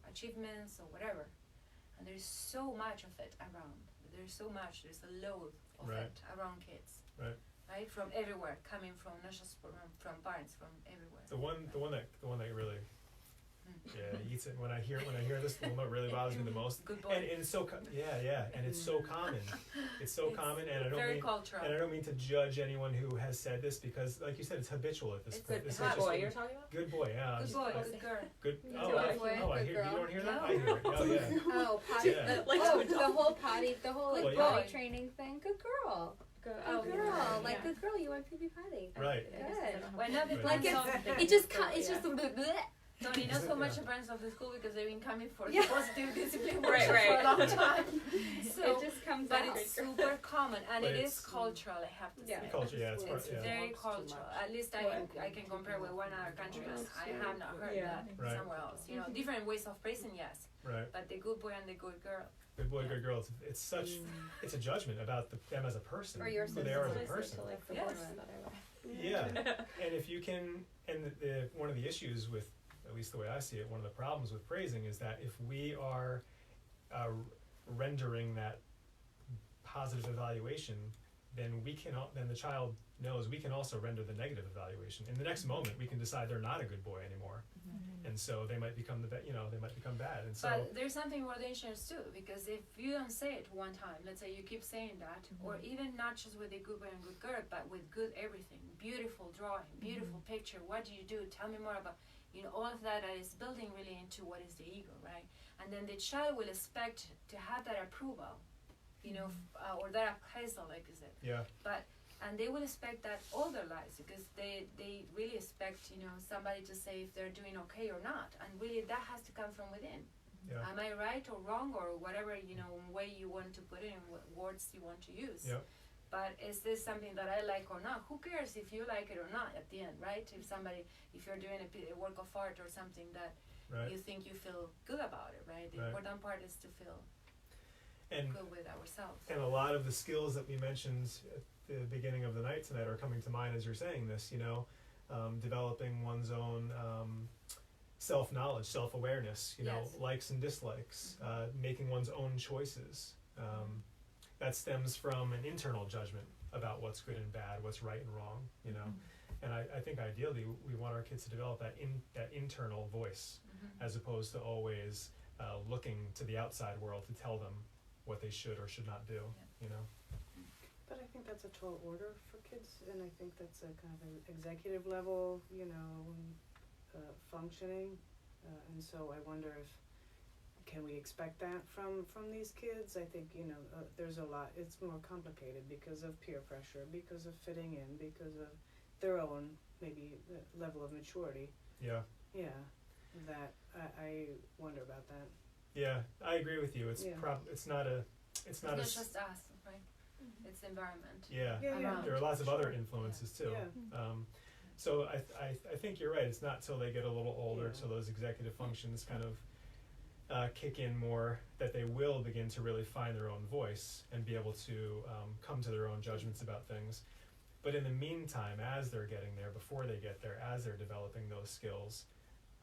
achievements or whatever. And there's so much of it around. There's a load of Right. it around kids. Right. Right, from everywhere, coming from not just from parents, from everywhere. The one that really eats it when I hear this, the one that really bothers me the most. Good boy. And it's so and it's so common. It's so common, and I don't very mean cultural. and I don't mean to judge anyone who has said this, because, like you said, it's habitual at this It's point. good It's Hot not just boy, a- you're talking about? Good boy, yeah. Good boy, good girl. Good. Good Oh, boy, I good hear. girl. You don't hear that? Yeah. I hear it. Oh yeah. Oh, potty. Yeah. Like oh, to the whole potty Well, like yeah. potty training thing. Good girl. Go, Good girl. yeah. Like good girl. You went pee potty. Right. I guess I don't know how Well, to now do the it. Like parents it just it's Yeah. just a bleh. Tony, not so Yeah. much the parents of the school because they've been coming for Yeah. positive discipline Right, workshop for a long right. time. So, It just comes but out. it's super common, and But it is it's- cultural. I have to Yeah. say. Culture, yeah, it's part, It's yeah. very It's too cultural. much. At least I can compare with one other country. I have not heard Yeah. that Right. somewhere else. Different ways of praising, yes, Right. but the good boy and the good girl. Good boy, good girl. It's such. It's a judgment about them as a person, Or your who they are as a It's nicer person. to like the Yes. words that I like. Yeah. And if you can, and one of the issues with, at least the way I see it, one of the problems with praising is that if we are rendering that positive evaluation, then then the child knows we can also render the negative evaluation. In the next moment, we can decide they're not a good boy anymore, and so they might become they might become bad. And so But there's something more dangerous too, because if you don't say it one time, let's say you keep saying that, or even not just with a good boy and good girl, but with good everything, beautiful drawing, beautiful picture, what do you do? Tell me more about, all of that is building really into what is the ego, right? And then the child will expect to have that approval, or that appraisal, like you said. yeah, And they will expect that all their lives, because they really expect, somebody to say if they're doing okay or not. And really that has to come from within. yeah, Am I right or wrong, or whatever, way you want to put it in, what words you want to use. yeah, But is this something that I like or not? Who cares if you like it or not at the end, right? If you're doing a work of art or something that right. you think you feel good about it, right? The Right. important part is to feel And good with ourselves. And a lot of the skills that we mentioned at the beginning of the night tonight are coming to mind as you're saying this, developing one's own self-knowledge, self-awareness, Yes. likes and dislikes, making one's own choices. That stems from an internal judgment about what's good and bad, what's right and wrong, And I think ideally we want our kids to develop that internal voice, as opposed to always looking to the outside world to tell them what they should or should not do, But I think that's a tall order for kids, and I think that's a kind of an executive level, functioning, and so I wonder if can we expect that from these kids? I think there's a lot. It's more complicated because of peer pressure, because of fitting in, because of their own maybe level of maturity. Yeah. Yeah, that I wonder about that. Yeah, I agree with you. It's Yeah. it's not a It's not just us, right? It's the environment. yeah. Yeah, yeah. There are lots of other Sure. influences too. Yeah. So I think you're right. It's not till they get a little older, Yeah. till those executive functions kind of kick in more, that they will begin to really find their own voice and be able to come to their own judgments about things. But in the meantime, as they're getting there, before they get there, as they're developing those skills,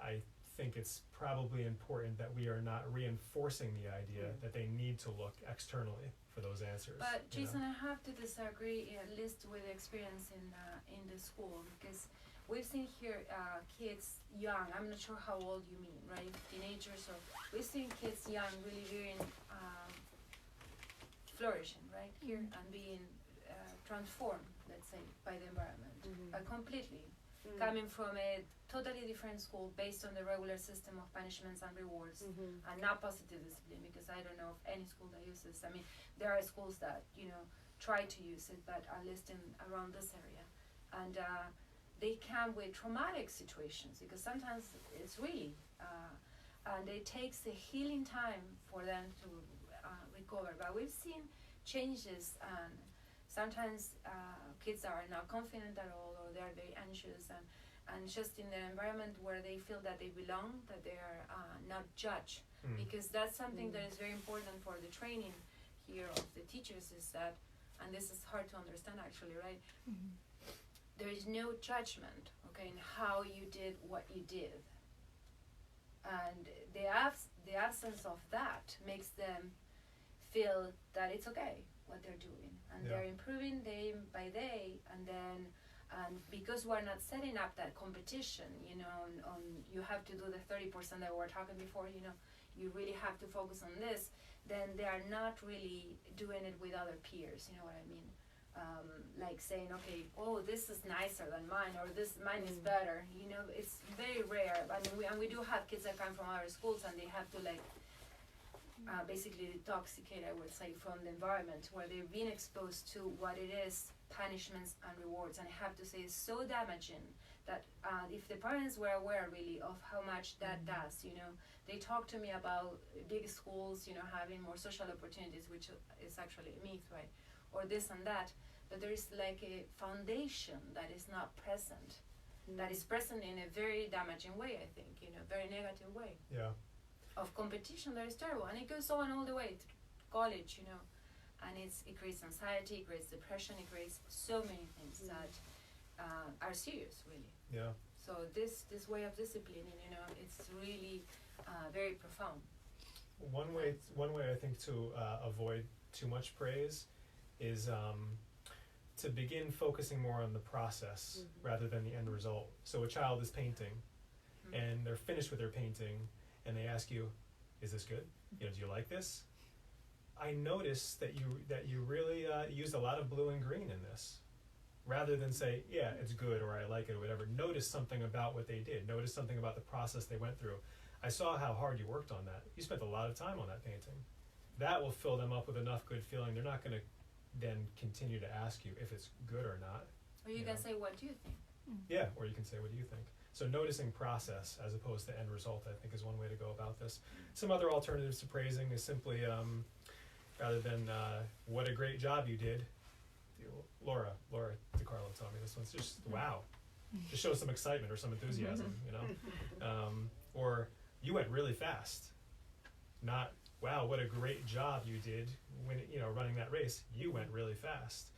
I think it's probably important that we are not reinforcing the idea that they need to look externally for those answers. But you know? Jason, I have to disagree, at least with the experience in the school, because we've seen here kids young. I'm not sure how old you mean, right? Teenagers, or we've seen kids young really doing flourishing, right here, and being transformed, let's say, by the environment, completely. Coming from a totally different school based on the regular system of punishments and rewards, and not positive discipline, because I don't know of any school that uses. I mean, there are schools that try to use it, but at least around this area. And they come with traumatic situations because sometimes it's really, and it takes a healing time for them to recover. But we've seen changes, and sometimes kids are not confident at all, or they're very anxious, and just in the environment where they feel that they belong, that they are not judged. Because that's something that is very important for the training here of the teachers, is that, and this is hard to understand actually, right? There is no judgment, okay, in how you did what you did. And the absence of that makes them feel that it's okay what they're doing, and they're improving day by day. And then because we're not setting up that competition, you know, on you have to do the 30% that we were talking before, you know, you really have to focus on this, then they are not really doing it with other peers, you know what I mean? Like saying, okay, oh, this is nicer than mine, or this mine is better, you know. It's very rare. I mean, we do have kids that come from other schools, and they have to like basically detoxicate, I would say, from the environment where they've been exposed to what it is, punishments and rewards. And I have to say, it's so damaging that if the parents were aware really of how much that does, you know, they talk to me about big schools, you know, having more social opportunities, which is actually a myth, right? Or this and that, but there is like a foundation that is not present, that is present in a very damaging way, I think, in a very negative way. Yeah. Of competition that is terrible, and it goes on all the way to college, you know, and it creates anxiety, it creates depression, it creates so many things that are serious, really. Yeah. So this way of disciplining, you know, it's really very profound. One way I think to avoid too much praise is to begin focusing more on the process rather than the end result. So a child is painting, and they're finished with their painting, and they ask you, "Is this good? You know, do you like this?" I noticed that you really used a lot of blue and green in this, rather than say, "Yeah, it's good," or "I like it," or whatever. Notice something about what they did. Notice something about the process they went through. I saw how hard you worked on that. You spent a lot of time on that painting. That will fill them up with enough good feeling. They're not going to then continue to ask you if it's good or not. Or you can say, "What do you think?" Yeah, or you can say, "What do you think?" So noticing process as opposed to end result, I think, is one way to go about this. Some other alternatives to praising is simply, rather than "What a great job you did," Laura DiCarlo told me this one's just "Wow," just show some excitement or some enthusiasm, you know, or "You went really fast," not "Wow, what a great job you did when, you know, running that race. You went really fast.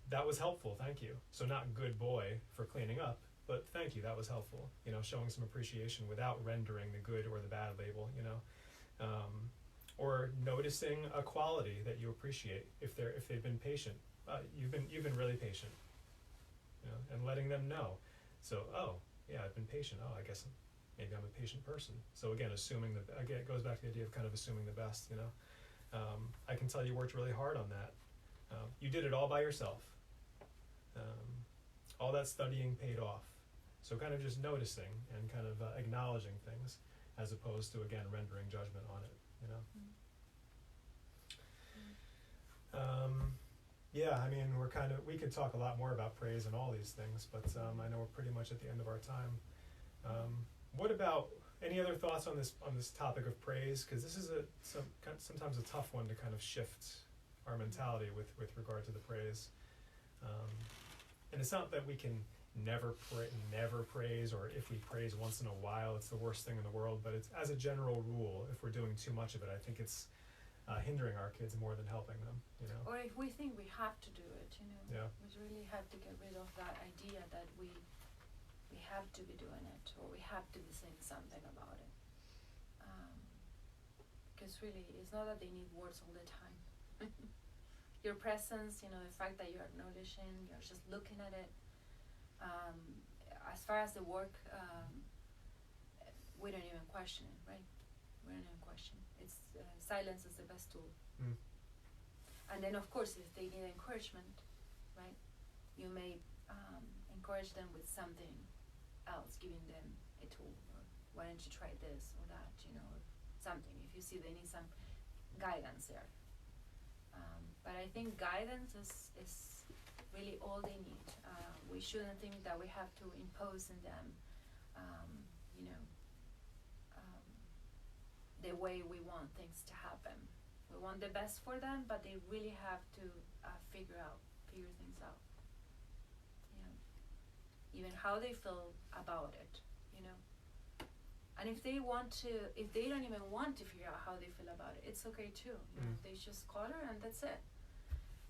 That was helpful, thank you." So not "Good boy" for cleaning up, but "Thank you, that was helpful." You know, showing some appreciation without rendering the good or the bad label, you know. Or noticing a quality that you appreciate. If they've been patient, you've been really patient, you know, and letting them know. So, "Oh, yeah, I've been patient. Oh, I guess maybe I'm a patient person." So again, again, it goes back to the idea of kind of assuming the best, you know. "I can tell you worked really hard on that. You did it all by yourself. All that studying paid off." So kind of just noticing and kind of acknowledging things, as opposed to, again, rendering judgment on it, you know. Yeah, I mean, we could talk a lot more about praise and all these things, but I know we're pretty much at the end of our time. What about any other thoughts on this topic of praise? Because this is sometimes a tough one to kind of shift our mentality with regard to the praise. And it's not that we can never praise, or if we praise once in a while, it's the worst thing in the world. But it's, as a general rule, if we're doing too much of it, I think it's hindering our kids more than helping them, you know. Or if we think we have to do it, you know. Yeah. We really have to get rid of that idea that we have to be doing it, or we have to be saying something about it. Because really, it's not that they need words all the time. Your presence, you know, the fact that you're acknowledging, you're just looking at it. As far as the work, we don't even question it, right? We don't even question. It's silence is the best tool. And then, of course, if they need encouragement, right, you may encourage them with something else, giving them a tool, or "Why don't you try this or that," you know, or something. If you see they need some guidance there. But I think guidance is really all they need. We shouldn't think that we have to impose on them, you know, the way we want things to happen. We want the best for them, but they really have to figure things out. Yeah. Even how they feel about it, you know. And if they don't even want to figure out how they feel about it, it's okay too. You know, they just call her and that's it.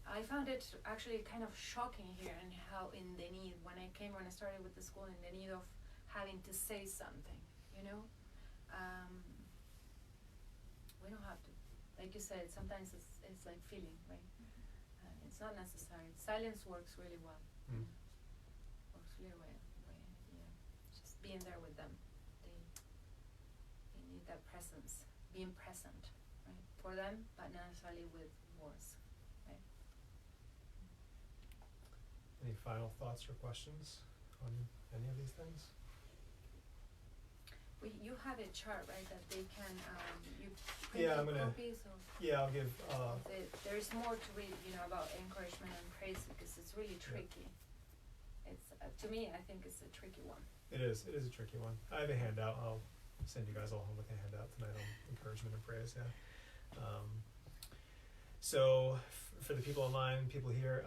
I found it actually kind of shocking here and how when I started with the school, in the need of having to say something, you know. We don't have to. Like you said, sometimes it's like feeling, right? It's not necessary. Silence works really well. Works really well. Yeah. Just being there with them. They need that presence, being present, right? For them, but not necessarily with words, right? Any final thoughts or questions on any of these things? You have a chart, right, that they can, you Yeah, print I'm gonna- copies of. Yeah, I'll give. There's more to read, you know, about encouragement and praise because it's really tricky. It's to me, I think it's a tricky one. It is a tricky one. I have a handout. I'll send you guys all home with a handout tonight on encouragement and praise. Yeah. So for the people online, people here,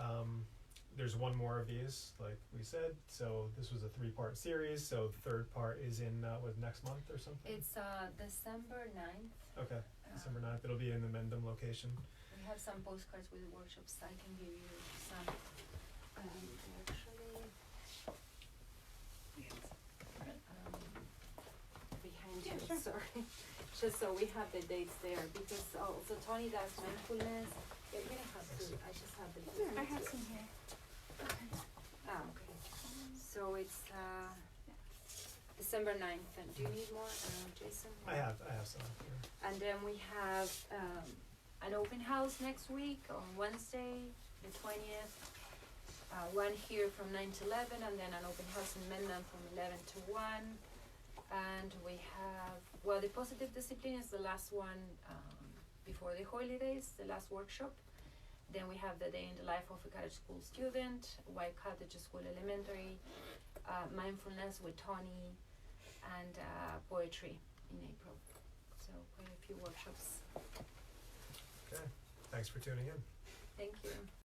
there's one more of these, like we said. So this was a 3-part series. So the third part is in next month or something. It's December 9th. Okay, December 9th. It'll be in the Mendham location. We have some postcards with workshops. I can give you some. Actually, behind you. Sure. Sorry. Just so we have the dates there because also Tony does mindfulness. Yeah, you don't have to. I just have the dates. I have some here. Okay. So it's December 9th. And do you need more, Jason? I have some here. And then we have an open house next week on Wednesday, the 20th. One here from 9 to 11, and then an open house in Mendham from 11 to 1. And we have, the positive discipline is the last one before the holidays, the last workshop. Then we have the day in the life of a Cottage School student, why Cottage School Elementary, mindfulness with Tony, and poetry in April. So quite a few workshops. Okay. Thanks for tuning in. Thank you.